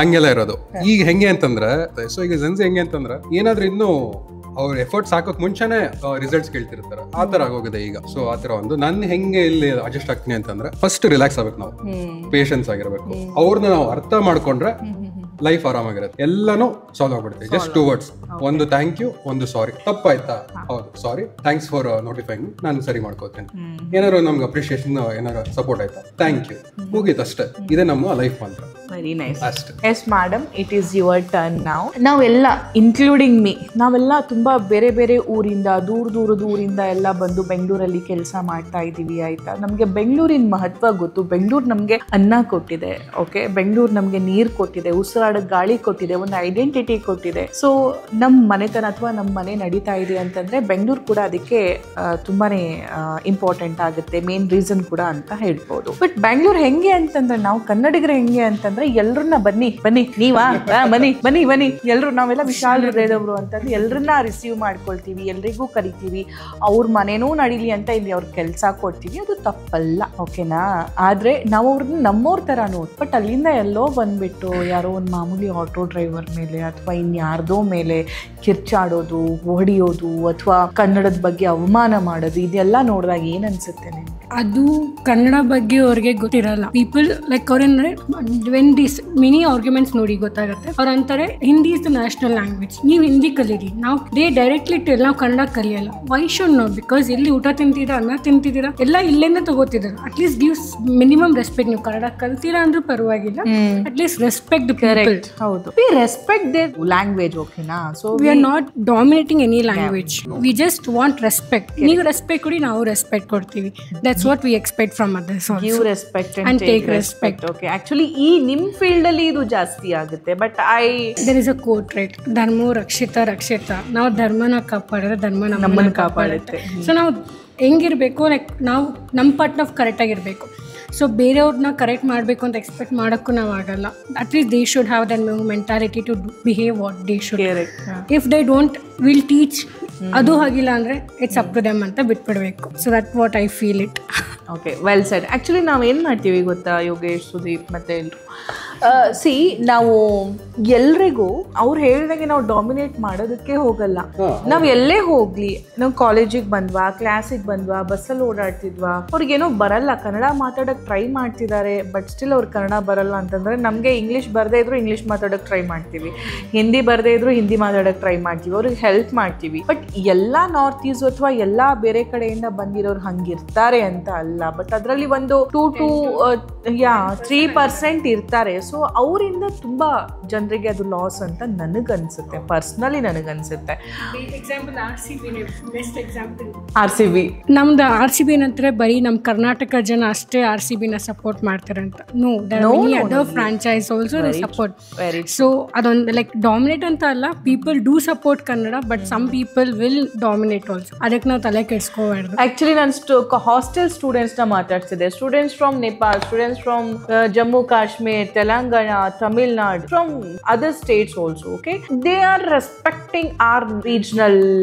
ಹಂಗೆಲ್ಲ ಇರೋದು. ಈಗ ಹೆಂಗೆ ಅಂತಂದ್ರೆ, ಸೊ ಈಗ ಜೆನ್ಸಿ ಹೆಂಗೆ ಅಂತಂದ್ರೆ ಏನಾದ್ರೂ ಇನ್ನು ಅವ್ರ ಎಫರ್ಟ್ಸ್ ಹಾಕೋಕ್ ಮುಂಚೆನೆ ರಿಸಲ್ಟ್ಸ್ ಕೇಳ್ತಿರ್ತಾರೆ. ಆ ತರ ಆಗೋಗಿದೆ ಈಗ. ಸೊ ಆ ತರ ಒಂದು ನಾನು ಹೆಂಗೆ ಇಲ್ಲಿ ಅಡ್ಜಸ್ಟ್ ಆಗ್ತೀನಿ ಅಂತಂದ್ರೆ, ಫಸ್ಟ್ ರಿಲ್ಯಾಕ್ಸ್ ಆಗ್ಬೇಕು, ನಾವು ಪೇಷನ್ಸ್ ಆಗಿರ್ಬೇಕು. ಅವ್ರನ್ನ ನಾವು ಅರ್ಥ ಮಾಡ್ಕೊಂಡ್ರೆ ಲೈಫ್ ಆರಾಮಾಗಿರುತ್ತೆ, ಎಲ್ಲಾನು ಸಾಲ್ವ್ ಆಗ್ಬಿಡುತ್ತೆ. ಜಸ್ಟ್ 2 words, ಒಂದು ಥ್ಯಾಂಕ್ ಯು, ಒಂದು ಸಾರಿ. ತಪ್ಪಾಯ್ತಾ? ಹೌದು, ಸಾರಿ, ಥ್ಯಾಂಕ್ಸ್ ಫಾರ್ ನೋಟಿಫೈಂಗ್, ನಾನು ಸರಿ ಮಾಡ್ಕೋತೇನೆ. ಏನಾದ್ರು ನಮ್ಗೆ ಅಪ್ರಿಷಿಯೇಷನ್, ಏನಾದ್ರು ಸಪೋರ್ಟ್ ಆಯ್ತಾ, ಥ್ಯಾಂಕ್ ಯು, ಮುಗೀತು ಅಷ್ಟೇ. ಇದೇ ನಮ್ಮ ಲೈಫ್ ಮಂತ್ರ. Very nice. Yes madam, it is your turn now. ನಾವೆಲ್ಲ ಇನ್ಕ್ಲೂಡಿಂಗ್ ಮೀ, ನಾವೆಲ್ಲ ತುಂಬಾ ಬೇರೆ ಬೇರೆ ಊರಿಂದ, ದೂರದಿಂದ ಎಲ್ಲ ಬಂದು ಬೆಂಗಳೂರಲ್ಲಿ ಕೆಲಸ ಮಾಡ್ತಾ ಇದ್ದೀವಿ. ಆಯ್ತಾ? ನಮ್ಗೆ ಬೆಂಗಳೂರಿನ ಮಹತ್ವ ಗೊತ್ತು. ಬೆಂಗಳೂರು ನಮ್ಗೆ ಅನ್ನ ಕೊಟ್ಟಿದೆ. ಓಕೆ, ಬೆಂಗಳೂರು ನಮ್ಗೆ ನೀರು ಕೊಟ್ಟಿದೆ, ಉಸಿರಾಡಕ್ಕೆ ಗಾಳಿ ಕೊಟ್ಟಿದೆ, ಒಂದು ಐಡೆಂಟಿಟಿ ಕೊಟ್ಟಿದೆ. ಸೊ ನಮ್ಮ ಮನೆತನ ಅಥವಾ ನಮ್ಮ ಮನೆ ನಡೀತಾ ಇದೆ ಅಂತಂದ್ರೆ ಬೆಂಗಳೂರು ಕೂಡ ಅದಕ್ಕೆ ತುಂಬಾನೇ ಇಂಪಾರ್ಟೆಂಟ್ ಆಗುತ್ತೆ, ಮೇನ್ ರೀಸನ್ ಕೂಡ ಅಂತ ಹೇಳ್ಬೋದು. ಬಟ್ ಬೆಂಗಳೂರು ಹೆಂಗೆ ಅಂತಂದ್ರೆ, ನಾವು ಕನ್ನಡಿಗರು ಹೆಂಗೆ ಅಂತಂದ್ರೆ ಎಲ್ರನ್ನ ಬನ್ನಿ ನೀವಾ ಬನ್ನಿ ಎಲ್ರು, ನಾವೆಲ್ಲ ವಿಶಾಲ ಹೃದಯದವರು ಅಂತಂದ್ರೆ ಎಲ್ರನ್ನ ರಿಸೀವ್ ಮಾಡ್ಕೊಳ್ತೀವಿ, ಎಲ್ರಿಗೂ ಕರಿತೀವಿ, ಅವ್ರ ಮನೇನೂ ನಡೀಲಿ ಅಂತ ಇಲ್ಲಿ ಅವ್ರ ಕೆಲಸ ಕೊಡ್ತೀವಿ. ಅದು ತಪ್ಪಲ್ಲ. ಓಕೆನಾ? ಆದ್ರೆ ನಾವು ಅವ್ರನ್ನ ನಮ್ಮವ್ರ ತರ ನೋಡಿ, ಬಟ್ ಅಲ್ಲಿಂದ ಎಲ್ಲೋ ಬಂದ್ಬಿಟ್ಟು ಯಾರೋ ಒಂದು ಮಾಮೂಲಿ ಆಟೋ ಡ್ರೈವರ್ ಮೇಲೆ ಅಥವಾ ಇನ್ಯಾರ್ದೋ ಮೇಲೆ ಕಿರ್ಚಾಡೋದು, ಹೊಡಿಯೋದು ಅಥವಾ ಕನ್ನಡದ ಬಗ್ಗೆ ಅವಮಾನ ಮಾಡೋದು, ಇದೆಲ್ಲ ನೋಡಿದಾಗ ಏನ್ ಅನ್ಸುತ್ತೆ ನಿಮ್ಗೆ? ಅದು ಕನ್ನಡ ಬಗ್ಗೆ ಅವ್ರಿಗೆ ಗೊತ್ತಿರಲ್ಲ. ಪೀಪಲ್ ಲೈಕ್ ಅವ್ರೇನಂದ್ರೆ ವೆನ್ ದಿಸ್ ಮಿನಿ ಆರ್ಗ್ಯುಮೆಂಟ್ಸ್ ನೋಡಿ ಗೊತ್ತಾಗುತ್ತೆ. ಅವ್ರು ಅಂತಾರೆ Hindi is the national language, ನೀವು ಹಿಂದಿ ಕಲೀರಿ. ನಾವು ಡೈರೆಕ್ಟ್ಲಿ ಟೆಲ್, ನಾವು ಕನ್ನಡ ಕಲಿಯಲ್ಲ. Why should no? ಬಿಕಾಸ್ ಇಲ್ಲಿ ಊಟ ತಿಂತೀರಾ, ಅನ್ನ ತಿಂತಿದ್ದೀರಾ, ಎಲ್ಲ ಇಲ್ಲೇನೆ ತಗೋತಿದ್ದಾರೆ. At least gives minimum respect. ನೀವು ಕನ್ನಡ ಕಲ್ತೀರಾ ಅಂದ್ರೂ ಪರವಾಗಿಲ್ಲ, ಅಟ್ಲೀಸ್ಟ್ ರೆಸ್ಪೆಕ್ಟ್ ದ ಪೀಪಲ್. ಹೌದು, ವಿ ರೆಸ್ಪೆಕ್ಟ್ ದೇರ್ ಲ್ಯಾಂಗ್ವೇಜ್. ಓಕೆನಾ? So we are not dominating any language, we just want respect. ನೀವು ರೆಸ್ಪೆಕ್ಟ್ ಕೊಡಿ, ನಾವು ರೆಸ್ಪೆಕ್ಟ್ ಕೊಡ್ತೀವಿ. That's what we expect from others also. Give respect and take respect. Okay, actually ಈ ನಿಮ್ field ಅಲ್ಲಿ ಇದು ಜಾಸ್ತಿ ಆಗುತ್ತೆ. But there is a quote, right? ಧರ್ಮೋ ರಕ್ಷಿತ. ನಾವು ಧರ್ಮನ ಕಾಪಾಡಿದ್ರೆ ಧರ್ಮ ನಮ್ಮನ್ನ ಕಾಪಾಡುತ್ತೆ. ಸೊ ನಾವು ಹೆಂಗಿರಬೇಕು ಲೈಕ್ ನಾವು ನಮ್ಮ ಪಾರ್ಟ್ ನಾವು ಕರೆಕ್ಟಾಗಿರಬೇಕು. ಸೊ ಬೇರೆಯವ್ರನ್ನ ಕರೆಕ್ಟ್ ಮಾಡಬೇಕು ಅಂತ ಎಕ್ಸ್ಪೆಕ್ಟ್ ಮಾಡೋಕ್ಕೂ ನಾವು ಆಗಲ್ಲ. At least they should have that mentality to behave what they should. If they don't will teach, ಅದು ಆಗಿಲ್ಲ ಅಂದರೆ ಇಟ್ಸ್ ಅಪ್ ಟು ದೆಮ್ ಅಂತ ಬಿಟ್ಬಿಡ್ಬೇಕು. So that what I feel it. Okay, well said. Actually ನಾವು ಏನು ಮಾಡ್ತೀವಿ ಗೊತ್ತಾ ಯೋಗೇಶ್, ಸುದೀಪ್ ಮತ್ತು ಎಲ್ಲರೂ, ಸಿ ನಾವು ಎಲ್ರಿಗೂ ಅವ್ರು ಹೇಳಿದಾಗೆ ನಾವು ಡಾಮಿನೇಟ್ ಮಾಡೋದಕ್ಕೆ ಹೋಗಲ್ಲ. ನಾವು ಎಲ್ಲೇ ಹೋಗ್ಲಿ, ನಾವು ಕಾಲೇಜಿಗೆ ಬಂದ್ವಾ, ಕ್ಲಾಸಿಗೆ ಬಂದ್ವಾ, ಬಸ್ಸಲ್ಲಿ ಓಡಾಡ್ತಿದ್ವಾ, ಅವ್ರಿಗೇನೋ ಬರಲ್ಲ, ಕನ್ನಡ ಮಾತಾಡೋಕ್ಕೆ ಟ್ರೈ ಮಾಡ್ತಿದ್ದಾರೆ, ಬಟ್ ಸ್ಟಿಲ್ ಅವ್ರಿಗೆ ಕನ್ನಡ ಬರಲ್ಲ ಅಂತಂದರೆ ನಮಗೆ ಇಂಗ್ಲೀಷ್ ಬರದೇ ಇದ್ರು ಇಂಗ್ಲೀಷ್ ಮಾತಾಡೋಕ್ಕೆ ಟ್ರೈ ಮಾಡ್ತೀವಿ, ಹಿಂದಿ ಬರದೇ ಇದ್ರು ಹಿಂದಿ ಮಾತಾಡೋಕ್ಕೆ ಟ್ರೈ ಮಾಡ್ತೀವಿ, ಅವ್ರಿಗೆ ಹೆಲ್ಪ್ ಮಾಡ್ತೀವಿ. ಬಟ್ ಎಲ್ಲ ನಾರ್ತ್ ಈಸ್ಟ್ ಅಥವಾ ಎಲ್ಲ ಬೇರೆ ಕಡೆಯಿಂದ ಬಂದಿರೋರು ಹಂಗಿರ್ತಾರೆ ಅಂತ ಅಲ್ಲ. ಬಟ್ ಅದರಲ್ಲಿ ಒಂದು 3% ಇರ್ತಾರೆ. ಸೊ ಅವರಿಂದ ತುಂಬ ಜನರಿಗೆ ಅದು ಲಾಸ್ ಅಂತ ನನಗನ್ಸುತ್ತೆ, ಪರ್ಸ್ನಲಿ ನನಗನ್ಸುತ್ತೆ. RCB ನಮ್ದು RCB ನಂತರ ಬರೀ ನಮ್ಮ ಕರ್ನಾಟಕ ಜನ ಅಷ್ಟೇ RCBನ ಸಪೋರ್ಟ್ ಮಾಡ್ತಾರೆ ಅಂತ. No, there are many other franchise also they support. So ಅದೊಂದು ಲೈಕ್ ಡಾಮಿನೇಟ್ ಅಂತ ಅಲ್ಲ, people do support Kannada, but some people will dominate also. ಅದಕ್ಕೆ ನಾವು ತಲೆ ಕೆಡಿಸ್ಕೋಬಾರ್ದು. ಆ್ಯಕ್ಚುಲಿ ನಾನು ಹಾಸ್ಟೆಲ್ ಸ್ಟೂಡೆಂಟ್ಸ್ನ ಮಾತಾಡ್ತಿದ್ದೆ, students from Nepal, students from Jammu Kashmir, Telangana, Tamil Nadu, from other states also, okay? They are respecting our regional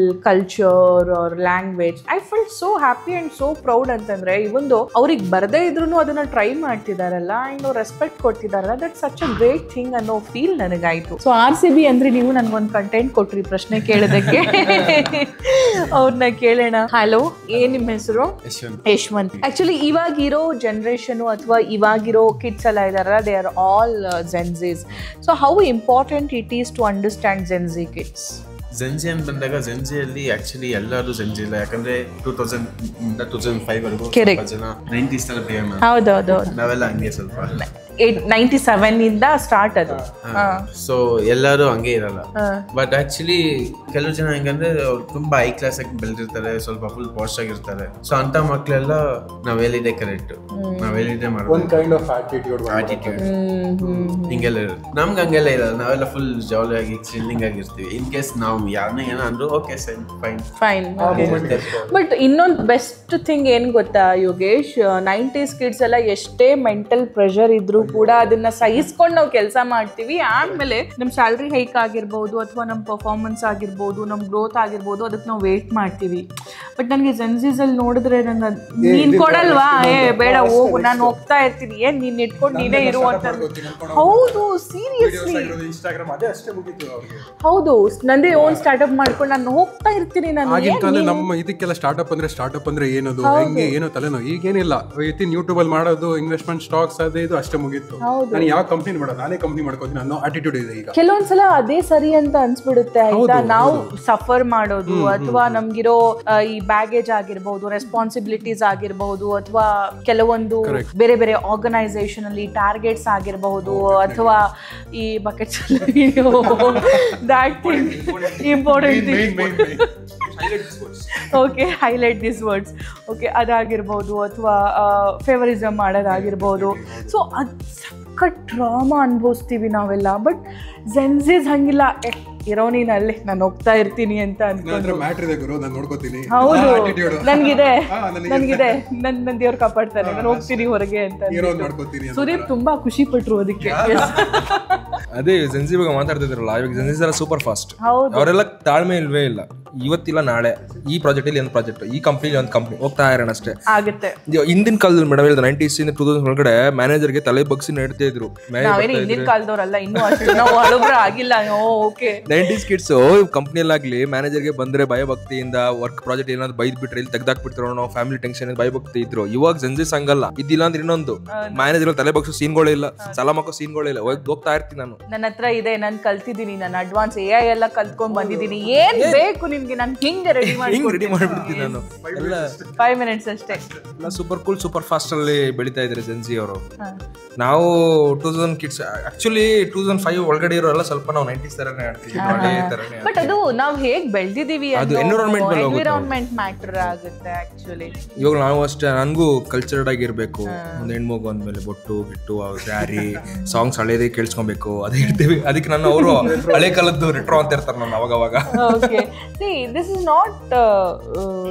culture or language. I felt so happy and so proud ಅಂತಂದ್ರೆ, even though ಅವ್ರಿಗೆ ಬರದೇ ಇದ್ರೂ ಅದನ್ನ try ಮಾಡ್ತಿದಾರಲ್ಲ and respect ಕೊಡ್ತಿದಾರಲ್ಲ, that's such a great thing ಅನ್ನೋ feel ನನಗಾಯ್ತು. So RCB ಅಂದ್ರೆ ನೀವು ನನ್ಗೊಂದು ಕಂಟೆಂಟ್ ಕೊಟ್ರಿ ಪ್ರಶ್ನೆ ಕೇಳೋದಕ್ಕೆ. ಅವ್ರನ್ನ ಕೇಳೋಣ. ಹಲೋ, ಏನ್ ನಿಮ್ಮ ಹೆಸರು? ಯಶ್ವಂತ್. ಆಕ್ಚುಲಿ ಇವಾಗಿರೋ ಜನರೇಷನ್ ಅಥವಾ ಇವಾಗಿರೋ ಕಿಡ್ಸ್ ಎಲ್ಲ ಇದಾರಲ್ಲ, they are all Gen Zs. So how important it is to understand Gen Z kids? Gen Z ಅಂತ ಬಂದಾಗ Gen Z ಅಲ್ಲಿ ಆಕ್ಚುಲಿ ಎಲ್ಲರೂ Gen Z ಇಲ್ಲ, ಯಾಕಂದ್ರೆ 2000 ಇಂದ 2005 ವರೆಗೂ ಸ್ವಲ್ಪ ಜನ 90s ತರ ಪ್ರೇಮ. ಹೌದೌದು, ನಾವೆಲ್ಲ ಹಂಗೆ ಸ್ವಲ್ಪ 97 ಇಂದ ಸ್ಟಾರ್ಟ್ ಅದು. ಸೊ ಎಲ್ಲರೂ ಹಂಗೆ ಇರಲ್ಲ. ಬಟ್ ಆಕ್ಚುಲಿ ಕೆಲವು ಜನ ಹೆಂಗಂದ್ರೆ ಅವ್ರು ತುಂಬಾ ಹೈ ಕ್ಲಾಸ್ ಆಗಿ ಬೆಳೆದಿರ್ತಾರೆ, ಸ್ವಲ್ಪ ಫುಲ್ ಪಾಶ್ ಆಗಿರ್ತಾರೆ. ಸೊ ಅಂತ ಮಕ್ಳೆಲ್ಲ ನಾವ್ ಹೇಳಿದೆ ಕರೆಕ್ಟ್, ನಾವ್ ಹೇಳಿದೆ ಆಟಿಟ್ಯೂಡ್ ಹಿಂಗೆಲ್ಲ ಇರುತ್ತೆ. ನಮ್ಗೆ ಹಂಗೆಲ್ಲ ಇರಲ್ಲ, ನಾವೆಲ್ಲ ಫುಲ್ ಜಾಲಿ ಆಗಿ ಚಿಲ್ಲಿಂಗ್ ಆಗಿರ್ತೀವಿ. ಇನ್ ಕೇಸ್ ನಾವು ಯಾರನ್ನ ಏನೋ ಅಂದ್ರು ಓಕೆ ಫೈನ್. ಬಟ್ ಇನ್ನೊಂದು ಬೆಸ್ಟ್ ಥಿಂಗ್ ಏನ್ ಗೊತ್ತಾ ಯೋಗೇಶ್, 90s ಕಿಡ್ಸ್ ಎಲ್ಲ ಎಷ್ಟೇ ಮೆಂಟಲ್ ಪ್ರೆಷರ್ ಇದ್ರು ಕೂಡ ಅದನ್ನ ಸಹಿಸ್ಕೊಂಡು ನಾವು ಕೆಲಸ ಮಾಡ್ತೀವಿ. ಆಮೇಲೆ ನಮ್ ಸ್ಯಾಲ್ರಿ ಹೈಕ್ ಆಗಿರ್ಬೋದು ಅಥವಾ ನಮ್ ಪರ್ಫಾರ್ಮೆನ್ಸ್ ಆಗಿರ್ಬೋದು, ನಮ್ ಗ್ರೋತ್ ಆಗಿರ್ಬೋದು, ಅದಕ್ಕೆ ನಾವು ವೇಟ್ ಮಾಡ್ತೀವಿ. ಬಟ್ ನನಗೆ Gen Zs ಅಲ್ಲಿ ನೋಡಿದ್ರೆ ನಂಗೆ ನೀನ್ ಕೊಡಲ್ವಾ, ಬೇಡ ಹೋಗು, ನಾನು ಹೋಗ್ತಾ ಇರ್ತೀನಿ, ಏನ್ ನೀನ್ ಇಟ್ಕೊಂಡು ನೀನೇ ಇರು ಅಂತ. ಹೌದು, ಸೀರಿಯಸ್ಲಿ ಹೌದು, ನಂದೇ ಓನ್ ಸ್ಟಾರ್ಟ್ಅಪ್ ಮಾಡ್ಕೊಂಡು ನಾನು ಹೋಗ್ತಾ ಇರ್ತೀನಿ. ನಾನು ನಮ್ಮ ಇದಕ್ಕೆಲ್ಲ ಸ್ಟಾರ್ಟ್ಅಪ್ ಅಂದ್ರೆ ಏನದು ಹೆಂಗೆ ಏನೋ ತಲೆನೋ. ಈಗೇನಿಲ್ಲ, ಯೂಟ್ಯೂಬ್ ಅಲ್ಲಿ ಮಾಡೋದು, ಇನ್ವೆಸ್ಟ್ಮೆಂಟ್ ಸ್ಟಾಕ್ಸ್ ಅದು ಇದು ಅಷ್ಟೇ ಮುಗೀತು. ನಾನು ಯಾವ ಕಂಪ್ನಿ ಮಾಡೋದು, ನಾನೇ ಕಂಪ್ನಿ ಮಾಡ್ಕೋತೀನಿ ಅನ್ನೋ ಆಟಿಟ್ಯೂಡ್ ಇದೆ ಈಗ. ಕೆಲವೊಂದ್ಸಲ ಅದೇ ಸರಿ ಅಂತ ಅನ್ಸ್ಬಿಡುತ್ತೆ ಆಯ್ತಾ. ನಾವು ಸಫರ್ ಮಾಡೋದು ಅಥವಾ ನಮ್ಗಿರೋ ಈ ಬ್ಯಾಗೇಜ್ ಆಗಿರ್ಬೋದು, ರೆಸ್ಪಾನ್ಸಿಬಿಲಿಟೀಸ್ ಆಗಿರ್ಬೋದು, ಅಥವಾ ಕೆಲವೊಂದು ಬೇರೆ ಬೇರೆ ಆರ್ಗನೈಸೇಷನ್ ಅಲ್ಲಿ ಟಾರ್ಗೆಟ್ಸ್ ಆಗಿರಬಹುದು, ಅಥವಾ ಈ buckets important okay, highlight this words, okay, ಅದಾಗಿರ್ಬೋದು, ಅಥವಾ ಫೇವರಿಸಮ್ ಮಾಡೋದಾಗಿರ್ಬೋದು. ಸೊ ಅದು ಸಖತ್ ಡ್ರಾಮಾ ಅನುಭವಿಸ್ತೀವಿ ನಾವೆಲ್ಲ. ಬಟ್ Gen Zs ಹಂಗಿಲ್ಲ, ಇರೋ ನೀನ್ ಅಲ್ಲಿ, ನಾನು ಹೋಗ್ತಾ ಇರ್ತೀನಿ ಅಂತ ಅನ್ಕೊಂಡ್ರು. ಹೌದು, ನನ್ಗಿದೆ ನನ್ನ ದೇವ್ರು ಕಾಪಾಡ್ತಾರೆ, ನಾನು ಹೋಗ್ತೀನಿ ಹೊರಗೆ ಅಂತ. ಸುದೀಪ್ ತುಂಬಾ ಖುಷಿ ಪಟ್ರು ಅದಕ್ಕೆ. ಅದೇ Gen Z ಬಗ್ಗೆ ಮಾತಾಡ್ತಿದ್ರಲ್ಲ, ಇವಾಗ Gen Z ಸೂಪರ್ ಫಾಸ್ಟ್, ಅವರೆಲ್ಲ ತಾಳ್ಮೆ ಇಲ್ವೇ ಇಲ್ಲ. ಇವತ್ತಿಲ್ಲ ನಾಳೆ ಈ ಪ್ರಾಜೆಕ್ಟ್ ಇಲ್ಲಿ ಒಂದು ಪ್ರಾಜೆಕ್ಟ್, ಈ ಕಂಪ್ನಿ ಒಂದು ಕಂಪ್ನಿ, ಹೋಗ್ತಾ ಇರೋಣ ಅಷ್ಟೇ ಆಗುತ್ತೆ. ಹಿಂದಿನ ಕಾಲದಲ್ಲಿ ಮೇಡಮ್ ಹೇಳಿದ 90s ಇಂದ 2000 ಒಳಗಡೆ ಮ್ಯಾನೇಜರ್ಗೆ ತಲೆ ಬಗ್ಸಿ ನಡ್ತಾ ಇದ್ರು. ಹಿಂದಿನ ಕಾಲದವರಲ್ಲ, ಇನ್ನೂ ಅಷ್ಟು ನಾವು ಹಳಬ್ರು ಆಗಿಲ್ಲ. ಓಕೆ, 90s ಕಿಡ್ಸ್ ಕಂಪ್ನಿಯಲ್ಲಾಗ್ಲಿ ಮ್ಯಾನೇಜರ್ಗೆ ಬಂದ್ರೆ ಭಯಭಕ್ತಿಯಿಂದ ವರ್ಕ್ ಪ್ರಾಜೆಕ್ಟ್ ಏನಾದ್ರು ಬೈದ್ ಬಿಟ್ರೆ ಇಲ್ಲಿ ತೆಗ್ದಾಕ್ಬಿಡ್ತಾರೋ ನಾವು ಫ್ಯಾಮಿಲಿ ಟೆನ್ಷನ್ ಭಯಭಕ್ತಿ ಇದ್ರು. ಇವಾಗ Gen Z ಹಂಗಲ್ಲ, ಇದಿಲ್ಲ ಅಂದ್ರೆ ಇನ್ನೊಂದು ಮ್ಯಾನೇಜರ್ ತಲೆ ಬಗ್ಸೋ ಸೀನ್ಗಳೇ ಇಲ್ಲ, ಸಾಲ ಮಕ್ಕೋ ಸೀನ್ಗಳೇ ಇಲ್ಲ. ಹೋಗ್ತಾ ಇರ್ತೀನಿ ನಾನು, ನನ್ನ ಹತ್ರ ಇದೆ, ನಾನು ಕಲ್ತಿದ್ದೀನಿ, ನಾನು ಅಡ್ವಾನ್ಸ್ AI ಎಲ್ಲ ಕಲ್ತ್ಕೊಂಡ್ ಬಂದಿದ್ದೀನಿ, ಏನ್ ಬೇಕು ನಿಮ್ಗೆ ನಾನು ಹಿಂಗೆ ರೆಡಿ ಮಾಡ್ಬಿಡ್ತೀನಿ ನಾನು. 5 minutes ಅಷ್ಟೇ. ಸೂಪರ್ ಕೂಲ್ ಸೂಪರ್ ಫಾಸ್ಟ್ ಅಲ್ಲಿ ಬೆಳಿತಾ ಇದ್ದಾರೆ Gen Z ಅವರು. ನಾವು 2000 ಕಿಡ್ಸ್ ಆಕ್ಚುಲಿ 2005 ಒಳಗಡೆ ಇರೋಲ್ಲ, ಸ್ವಲ್ಪ ನಾವು 90s ತರನೇ ಆಡ್ತೀವಿ. ಬಟ್ ಅದು ನಾವು ಹೇಗ್ ಬೆಳೆದಿದ್ದೀವಿ, ಅದು ಎನ್ವಿರಾನ್ಮೆಂಟ್ ಮ್ಯಾಟರ್ ಆಗುತ್ತೆ ಆಕ್ಚುಲಿ. ಇವಾಗ ನಾವು ಅಷ್ಟೇ, ನನಗೂ ಕಲ್ಚರ್ಡ್ ಆಗಿರ್ಬೇಕು. ಒಂದು ಹೆಣ್ಮಗು ಅಂದ್ಮೇಲೆ ಬೊಟ್ಟು ಬಿಟ್ಟು ಸ್ಯಾರಿ ಸಾಂಗ್ಸ್ ಹಳೇದೇ ಕೇಳಿಸ್ಕೊಬೇಕು, ಅದೇ ಇರ್ತೀವಿ. ಅದಕ್ಕೆ ನಾನು ಅವರು ಹಳೆ ಕಾಲದ್ದು ರೆಟ್ರೋ ಅಂತ ಇರ್ತಾರೆ ನಾನು ಅವಾಗ. ಓಕೆ, ದಿಸ್ ಇಸ್ ನಾಟ್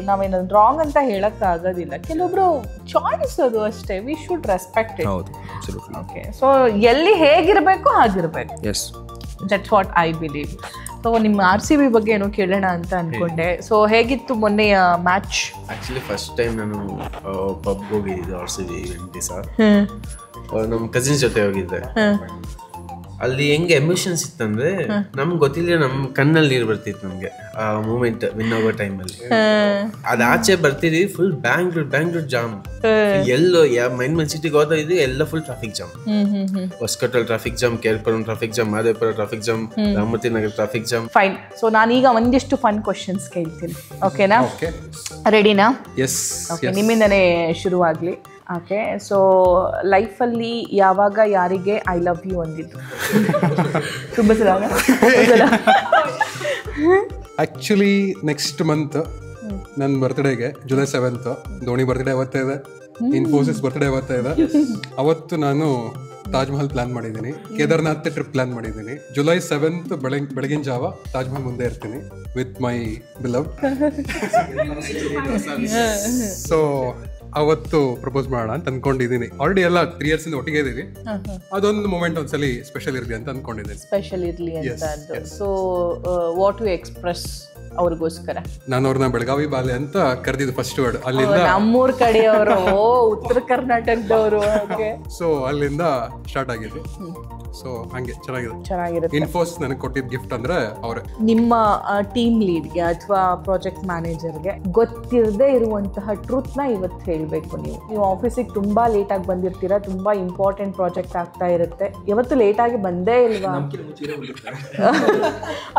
ನಾವೇನಾದ್ರು ರಾಂಗ್ ಅಂತ ಹೇಳಕ್ ಆಗೋದಿಲ್ಲ. ಕೆಲವೊಬ್ರು ಚಾಯ್ಸ್ ಅದು ಅಷ್ಟೇ. We should respect it. ಹೌದು, ಅಬ್ಸಲ್ಯೂಟ್ಲಿ. ಓಕೆ, ಸೊ ಎಲ್ಲಿ ಹೇಗಿರ್ಬೇಕು ಹಾಗಿರ್ಬೇಕು. Yes, that's what I believe. So ನಿಮ್ಮ RCB ಬಗ್ಗೆ ಏನೋ ಕೇಳೋಣ ಅಂತ ಅನ್ಕೊಂಡೆ. ಸೊ ಹೇಗಿತ್ತು ಮೊನ್ನೆಯ ಮ್ಯಾಚ್? ಆಕ್ಚುಲಿ ಫಸ್ಟ್ ಟೈಮ್ ನಾನು ಪಬ್ ಹೋಗಿದ್ದೆ RCB ದಿವಸ. ನಮ್ಮ ಕಸಿನ್ಸ್ ಜೊತೆ ಹೋಗಿದ್ದೆ. ಅಲ್ಲಿ ಹೆಂಗೆ ಎಮೋಷನ್ಸ್ ಇತ್ತಂದ್ರೆ ನಮ್ಗೆ ಗೊತ್ತಿಲ್ಲ, ನಮ್ ಕಣ್ಣಲ್ಲಿ ನೀರು ಬರ್ತಿತ್ತು ನಮ್ಗೆ ಆ ಮೂಮೆಂಟ್ ವಿನ್ ಆಗೋ ಟೈಮಲ್ಲಿ. ಅದ್ ಆಚೆ ಬರ್ತಿದ್ವಿ, ಫುಲ್ ಬ್ಯಾಂಗ್ಳೂರ್ ಜಾಮ್. ಎಲ್ಲೋ ಮೈನ್ ಸಿಟಿಗೆ ಹೋದ ಇದು ಎಲ್ಲ full traffic jam. Hoskote traffic jam, KR Puram traffic jam, Madepura traffic jam, Ramamurthy Nagar traffic jam. Fine. So ನಾನೀಗ ಒಂದಿಷ್ಟು ಫನ್ ಕ್ವಶನ್ಸ್ ಕೇಳ್ತೀನಿ. ಓಕೆನಾ? ರೆಡಿನಾ? ಎಸ್. ಓಕೆ, ನಿಮ್ಮಿಂದನೇ ಶುರುವಾಗ್ಲಿ. ಓಕೆ, ಸೊ ಲೈಫಲ್ಲಿ ಯಾವಾಗ ಯಾರಿಗೆ ಐ ಲವ್ ಯು ಅಂದಿದ್ದು? ತುಂಬ ಸಲ. ಆ್ಯಕ್ಚುಲಿ ನೆಕ್ಸ್ಟ್ ಮಂತ್ ನನ್ನ ಬರ್ತ್ಡೇಗೆ July 7th, ಧೋನಿ ಬರ್ತ್ಡೇ ಅವತ್ತೇ ಇದೆ, ಇನ್ಫೋಸಿಸ್ ಬರ್ತ್ಡೇ ಅವತ್ತೇ ಇದೆ. ಅವತ್ತು ನಾನು ತಾಜ್ ಮಹಲ್ ಪ್ಲಾನ್ ಮಾಡಿದ್ದೀನಿ, ಕೇದಾರ್ನಾಥ್ ಟ್ರಿಪ್ ಪ್ಲಾನ್ ಮಾಡಿದ್ದೀನಿ. July 7th ಬೆಳಗಿನ ಜಾವ ತಾಜ್ ಮಹಲ್ ಮುಂದೆ ಇರ್ತೀನಿ ವಿತ್ ಮೈ ಬಿಲವ್. ಸೊ ಅವತ್ತು ಪ್ರಪೋಸ್ ಮಾಡೋಣ ಅಂತ ಅನ್ಕೊಂಡಿದ್ದೀನಿ. ಆಲ್ರೆಡಿ ಎಲ್ಲ 3 years ಇಂದ ಒಟ್ಟಿಗೆ ಇದೀವಿ. ಅದೊಂದು ಮೂಮೆಂಟ್ ಒಂದ್ಸಲಿ ಸ್ಪೆಷಲ್ ಇರಲಿ ಅಂತ ಅನ್ಕೊಂಡಿದ್ದೀನಿ. ಸ್ಪೆಷಲ್ ಇರಲಿ ಅಂತ. ಸೊ ವಾಟ್ ಯು ಎಕ್ಸ್ಪ್ರೆಸ್ ಅವ್ರಿಗೋಸ್ಕರ? ನಾನು ಅವ್ರನ್ನ ಬೆಳಗಾವಿ ಬಾಲೆ ಅಂತ ಕರೆದಿದ್ದು ಫಸ್ಟ್ ವರ್ಡ್. ಅಲ್ಲಿಂದ ನಮ್ಮೂರ್ ಕಡೆಯವರು, ಉತ್ತರ ಕರ್ನಾಟಕದವರು. ಸೊ ಅಲ್ಲಿಂದ ಸ್ಟಾರ್ಟ್ ಆಗಿದೆ. ಸೊ ಹಂಗೆ ಚೆನ್ನಾಗಿರುತ್ತೆ. ಇನ್ಫೋಸ್ ನನಗೆ ಕೊಟ್ಟಿದ್ದ ಗಿಫ್ಟ್ ಅಂದ್ರೆ ಅವರೇ. ನಿಮ್ಮ ಟೀಮ್ ಲೀಡ್ಗೆ ಅಥವಾ ಪ್ರಾಜೆಕ್ಟ್ ಮ್ಯಾನೇಜರ್ಗೆ ಗೊತ್ತಿರದೇ ಇರುವಂತಹ ಟ್ರೂತ್ ನ ಇವತ್ತು ಹೇಳಬೇಕು. ನೀವು ಆಫೀಸಿಗೆ ತುಂಬಾ ಲೇಟ್ ಆಗಿ ಬಂದಿರ್ತೀರಾ, ತುಂಬಾ ಇಂಪಾರ್ಟೆಂಟ್ ಪ್ರಾಜೆಕ್ಟ್ ಆಗ್ತಾ ಇರುತ್ತೆ, ಯಾವತ್ತು ಲೇಟ್ ಆಗಿ ಬಂದೇ ಇಲ್ವಾ?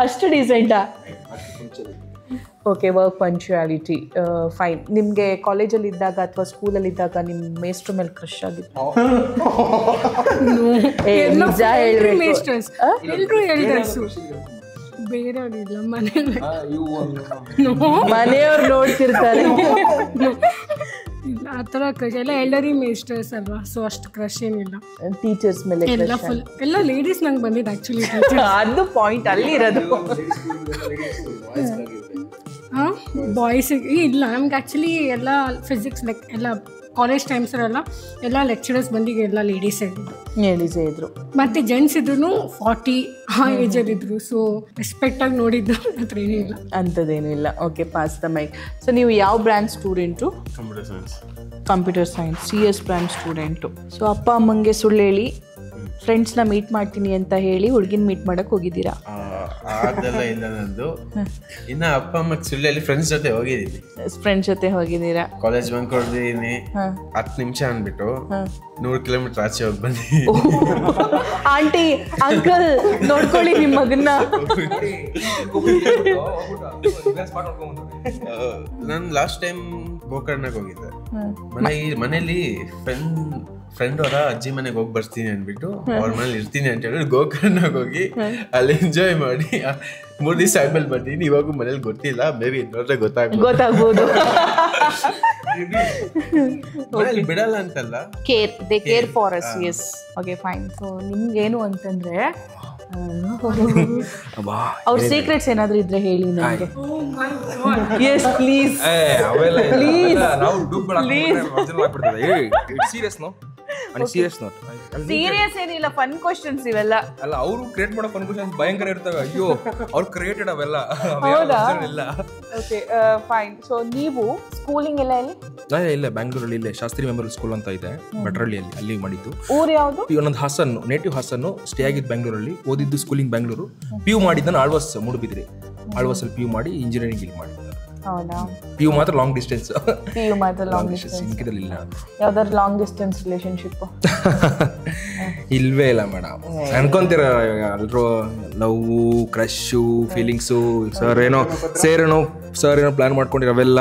ಅಷ್ಟು ಡೀಸೆಂಟಾ? Okay, work punctuality fine. ನಿಮಗೆ ಕಾಲೇಜಲ್ಲಿ ಇದ್ದಾಗ ಅಥವಾ ಸ್ಕೂಲಲ್ಲಿ ಇದ್ದಾಗ ನಿಮ್ಮ ಮೇಸ್ಟ್ರ ಮೇಲೆ ಕ್ರಶ್ ಆಗಿತ್ತು? ನಿಜ ಹೇಳ್ಬೇಕು. ಎಲ್ರು ಎಲ್ಡರ್ಸು, ಬೇರೆಯವ್ರಿಲ್ಲ, ಮನೆಯವ್ರು ನೋಡ್ತಿರ್ತಾರೆ. ಆ ಥರ ಕ್ರಶ್ ಎಲ್ಲ ಎಲ್ಡರಿ ಮೇಸ್ಟರ್ಸ್ ಅಲ್ವಾ, ಸೊ ಅಷ್ಟು ಕ್ರಶ್ ಏನಿಲ್ಲ. ಟೀಚರ್ಸ್ ಮೇಲೆ ಎಲ್ಲ ಫುಲ್ ಎಲ್ಲ ಲೇಡೀಸ್ ನಂಗೆ ಬಂದಿದ್ದು ಆ್ಯಕ್ಚುಲಿ. ಅದು ಪಾಯಿಂಟ್ ಅಲ್ಲಿ ಇರೋದು. ಹಾಂ, ಬಾಯ್ಸಿಗೆ ಇಲ್ಲ. ನಮ್ಗೆ ಆ್ಯಕ್ಚುಲಿ ಎಲ್ಲ ಫಿಸಿಕ್ಸ್ ಲೈಕ್ ಎಲ್ಲ ಕಾಲೇಜ್ ಟೈಮ್ಸಲ್ಲೆಲ್ಲ ಎಲ್ಲ ಲೆಕ್ಚರರ್ಸ್ ಬಂದಿಗೆ ಎಲ್ಲ ಲೇಡೀಸೇ ಇದ್ರು. ಮತ್ತು ಜೆಂಟ್ಸ್ ಇದ್ರು 40 ಆ ಏಜಲ್ಲಿದ್ದರು. ಸೊ ರೆಸ್ಪೆಕ್ಟಾಗಿ ನೋಡಿದ್ದು ಹತ್ರ ಏನೂ ಇಲ್ಲ, ಅಂಥದ್ದೇನೂ ಇಲ್ಲ. Okay, pass the mic. So ನೀವು ಯಾವ branch student? Computer science. CS branch student. So ಅಪ್ಪ ಅಮ್ಮಂಗೆ ಸುಳ್ಳು ಹೇಳಿ ಫ್ರೆಂಡ್ಸ್ನ ಮೀಟ್ ಮಾಡ್ತೀನಿ ಅಂತ ಹೇಳಿ ಹುಡುಗಿನ ಮೀಟ್ ಮಾಡಕ್ಕೆ ಹೋಗಿದ್ದೀರಾ? ಅದೆಲ್ಲ ಇಲ್ಲ ನಂದು. ಇನ್ನ ಅಪ್ಪ ಅಮ್ಮ ಸುಳ್ಳಲ್ಲಿ ಫ್ರೆಂಡ್ಸ್ ಜೊತೆ ಹೋಗಿದ್ದೀನಿ. ಫ್ರೆಂಡ್ಸ್ ಜೊತೆ ಹೋಗಿದ್ದೀರಾ? College bunk ಹೊಡೆದಿದ್ದೀನಿ. 10 ನಿಮಿಷ ಅಂದ್ಬಿಟ್ಟು 100 ಕಿಲೋಮೀಟರ್ ಆಚೆ ಹೋಗಿ ಬಂದಿ. ಆಂಟಿ, ಅಂಕಲ್ ನೋಡ್ಕೊಳ್ಳಿ ನಿಮ್ಮ ಮಗನ್ನ. ನಾನು ಲಾಸ್ಟ್ ಟೈಮ್ ಗೋಕರ್ಣಕ್ಕೆ ಹೋಗಿದ್ದೆ. ಮನೇಲಿ ಫ್ರೆಂಡ್ ಅವರ ಅಜ್ಜಿ ಮನೆಗೆ ಹೋಗಿ ಬರ್ತೀನಿ ಅಂದ್ಬಿಟ್ಟು ಅವ್ರ ಮನೇಲಿ ಇರ್ತೀನಿ ಅಂತ ಹೇಳಿ ಗೋಕರ್ಣಕ್ಕೆ ಹೋಗಿ ಅಲ್ಲಿ ಎಂಜಾಯ್ ಮಾಡಿ 3 ದಿವಸ ಆದ್ಮೇಲೆ ಬರ್ತೀನಿ. ಇವಾಗೂ ಮನೇಲಿ ಗೊತ್ತಿಲ್ಲ, ಮೇ ಬಿ ನೋಡ್ರೆ ಗೊತ್ತಾಗ್ಬೋದು. ಬಿಡಲ್ಲ ಅಂತಲ್ಲ, care for us. Yes, okay fine. So ನಿಮ್ಗೇನು ಅಂತಂದ್ರೆ ಅವ್ರ ಸೀಕ್ರೆಟ್ಸ್ ಏನಾದ್ರು ಇದ್ರೆ ಹೇಳಿ ನನಗೆ. Yes please. ಸೀರಿಯಸ್ ಏನಿಲ್ಲ, ಫನ್ ಕ್ವಶನ್ಸ್ ಇವೆಲ್ಲ. ಅಲ್ಲ, ಅವರು ಕ್ರಿಯೇಟ್ ಮಾಡೋ ಫನ್ ಕ್ವಶನ್ಸ್ ಭಯಂಕರ ಇರ್ತವೆ. ಅಯ್ಯೋ, ಅವ್ರು ಕ್ರಿಯೇಟೆಡ್ ಅವೆಲ್ಲ. ಹೌದಾ? Okay fine. ಸೊ ನೀವು ಸ್ಕೂಲಿಂಗ್ ಎಲ್ಲ ಎಲ್ಲಿ? ಇಲ್ಲ, ಬ್ಯಾಂಗ್ಳೂರಲ್ಲಿ ಇಲ್ಲೇ ಶಾಸ್ತ್ರಿ ಮೆಮೋರಿಯಲ್ ಸ್ಕೂಲ್ ಅಂತ ಇದೆ, ಭಟ್ರಳ್ಳಿಯಲ್ಲಿ. ಅಲ್ಲಿ ಮಾಡಿದ್ದು. ಊರು ಯಾವುದು? ಒಂದೊಂದು ಹಾಸನ್ನು, ನೇಟಿವ್ ಹಾಸನ್ನು. ಸ್ಟೇ ಆಗಿದ್ದು ಬ್ಯಾಂಗ್ಳೂರಲ್ಲಿ, ಓದಿದ್ದು ಸ್ಕೂಲಿಂಗ್ ಬ್ಯಾಂಗ್ಳೂರು. PU ಮಾಡಿದ್ದು ಆಳ್ವಾಸ್, ಮೂಡುಬಿದ್ರೆ. ಆಳ್ವಾಸಲ್ಲಿ PU ಮಾಡಿ ಇಂಜಿನಿಯರಿಂಗ್ ಇಲ್ಲಿ ಮಾಡಿದ್ದು. ಹೌದಾ? PU ಮಾತ್ರ ಲಾಂಗ್ ಡಿಸ್ಟೆನ್ಸ್. PU ಮಾತ್ರ ಲಾಂಗ್ ಡಿಸ್ಟೆನ್ಸ್. ಇಂಕಿದಲ್ಲಿಲ್ಲ. ಯಾವ್ದಾದ್ರು ಲಾಂಗ್ ಡಿಸ್ಟೆನ್ಸ್ ರಿಲೇಶನ್ಶಿಪ್? ಇಲ್ವೇ ಇಲ್ಲ ಮೇಡಮ್. ಅನ್ಕೊಂತೀರ ಎಲ್ರು ಲವ್, ಕ್ರಶು, ಫೀಲಿಂಗ್ಸು, ಸರ್ ಏನೋ ಪ್ಲಾನ್ ಮಾಡ್ಕೊಂಡಿರೋ ಅವೆಲ್ಲ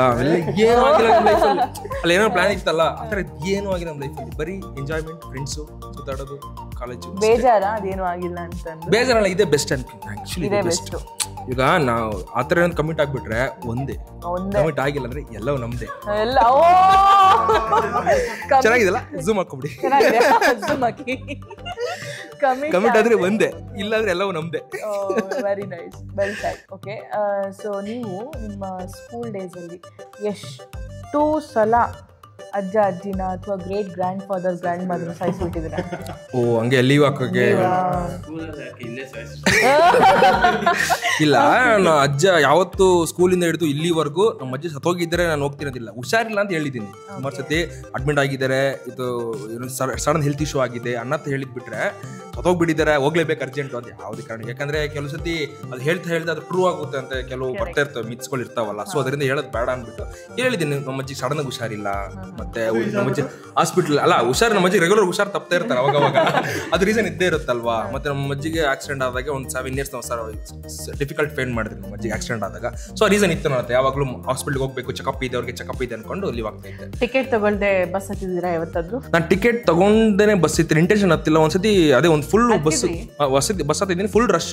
ಏನೂ ಆಗಿಲ್ಲ ನಮ್ಮ ಲೈಫಲ್ಲಿ. ಅಲ್ಲಿ ಏನೋ ಪ್ಲಾನ್ ಇತ್ತಲ್ಲ, ಆ ಥರ ಏನೂ ಆಗಿಲ್ಲ ನಮ್ಮ ಲೈಫಲ್ಲಿ. ಬರೀ ಎಂಜಾಯ್ಮೆಂಟ್, ಫ್ರೆಂಡ್ಸು, ಸುತ್ತಾಡೋದು, ಕಾಲೇಜು. ಬೇಜಾರ ಅದೇನು ಆಗಿಲ್ಲ ಅಂತ? ಬೇಜಾರಲ್ಲ, ಇದೇ ಬೆಸ್ಟ್ ಅನ್ಕೊಂಡು. ಆ್ಯಕ್ಚುಲಿ ಇದೇ ಬೆಸ್ಟ್. ಈಗ ನಾವು ಆ ಥರ ಏನೋ ಕಮಿಟ್ ಆಗ್ಬಿಟ್ರೆ ಒಂದೇ, ಕಮಿಟ್ ಆಗಿಲ್ಲ ಅಂದ್ರೆ ಎಲ್ಲವೂ ನಮ್ದೇ. ಚೆನ್ನಾಗಿದೆಲ್ಲ, ಝೂಮ್ ಹಾಕೊಂಬಿಡಿ. ಕಮಿಟ್ ಆದ್ರೆ ಒಂದೇ, ಇಲ್ಲಾಂದ್ರೆ ಎಲ್ಲವೂ ನಮ್ದೆ. Very nice, well said. Okay, so ನೀವು ನಿಮ್ಮ ಸ್ಕೂಲ್ ಡೇಸಲ್ಲಿ ಎಷ್ಟು ಸಲ ಅಜ್ಜ ಅಜ್ಜಿನ ಅಥವಾ great grandfather grandmother ಸಾಯಿಸ್ಬಿಟ್ಟಿದ್ದೀರಾ? ಓ ಹಂಗೆ ಲೀವ್ ಹಾಕೋಕೆ ಇಲ್ಲ. ನಾನು ಅಜ್ಜ ಯಾವತ್ತು ಸ್ಕೂಲಿಂದ ಹಿಡಿದು ಇಲ್ಲಿವರೆಗೂ ನಮ್ಮ ಅಜ್ಜಿ ಸತ್ತೋಗಿದ್ದರೆ ನಾನು ಹೋಗ್ತಿರೋದಿಲ್ಲ. ಹುಷಾರಿಲ್ಲ ಅಂತ ಹೇಳಿದ್ದೀನಿ ಸುಮಾರು ಸತಿ. ಅಡ್ಮಿಟ್ ಆಗಿದ್ದಾರೆ, ಇದು ಸಡನ್ ಹೆಲ್ತ್ ಇಶ್ಯೂ ಆಗಿದೆ ಅನ್ನತ್ತ ಹೇಳಿದ್ಬಿಟ್ರೆ ಸತ್ತೋಗ್ಬಿಟ್ಟಿದ್ದಾರೆ, ಹೋಗ್ಲೇಬೇಕು ಅರ್ಜೆಂಟು ಅಂತ ಯಾವುದೇ ಕಾರಣ. ಯಾಕಂದ್ರೆ ಕೆಲವು ಸತಿ ಅದು ಹೇಳ್ತಾ ಅದು ಟ್ರೂ ಆಗುತ್ತೆ ಅಂತ ಕೆಲವು ಬರ್ತಾ ಇರ್ತವೆ, ಮಿತ್ಸ್ಗಳು ಇರ್ತಾವಲ್ಲ. ಸೊ ಅದರಿಂದ ಹೇಳೋದು ಬೇಡ ಅಂದ್ಬಿಟ್ಟು ಹೇಳಿದ್ದೀನಿ. ನಮ್ಮ ಅಜ್ಜಿ ಸಡನ್ ಆಗಿ ಹುಷಾರಿಲ್ಲ, ಮತ್ತೆ ನಮ್ಮ ಅಜ್ಜಿ ಹಾಸ್ಪಿಟಲ್ ಅಲ್ಲ ಹುಷಾರು, ನಮ್ಮ ಅಜ್ಜಿ ರೆಗ್ಯುಲರ್ ಹುಷಾರು ತಪ್ತಾ ಇರ್ತಾರೆ ಅವಾಗ. ಅದು ರೀಸನ್ ಇದ್ದೇ ಇರುತ್ತಲ್ವಾ. ಮತ್ತೆ ನಮ್ಮ ಅಜ್ಜಿಗೆ ಆಕ್ಸಿಡೆಂಟ್ ಆದಾಗ ಒಂದು 7 years ನಾವು ಡಿಫಿಕಲ್ಟ್ ಫೇನ್ ಮಾಡಿದ್ವಿ ನಮ್ಮ ಅಜ್ಜಿಗೆ ಆಕ್ಸಿಡೆಂಟ್ ಆದಾಗ. ಸೊ ಆ ರೀಸನ್ ಇತ್ತು ನಾನು ಯಾವಾಗಲೂ ಹಾಸ್ಪಿಟಲ್ಗೆ ಹೋಗ್ಬೇಕು, ಚೆಕಪ್ ಇದೆ, ಅವ್ರಿಗೆ ಚೆಕಪ್ ಇದೆ ಅನ್ಕೊಂಡು ಲೀವ್ ಆಗ್ತಾ ಇದ್ದೆ. ಟಿಕೆಟ್ ತಗೊಳ್ದೆ ಬಸ್ ಹತ್ತಿದ್ದೀರಾ ಯಾವತ್ತಾದ್ರು? ನಾನು ಟಿಕೆಟ್ ತಗೊಂಡೇನೆ ಬಸ್ ಇತ್ತು, ಇಂಟೆನ್ಷನ್ ಹತ್ತಿಲ್ಲ. ಒಂದ್ಸತಿ ಅದೇ ಒಂದು ಫುಲ್ ಬಸ್ ಹತ್ತಿದ್ದೀನಿ, ಫುಲ್ ರಶ್.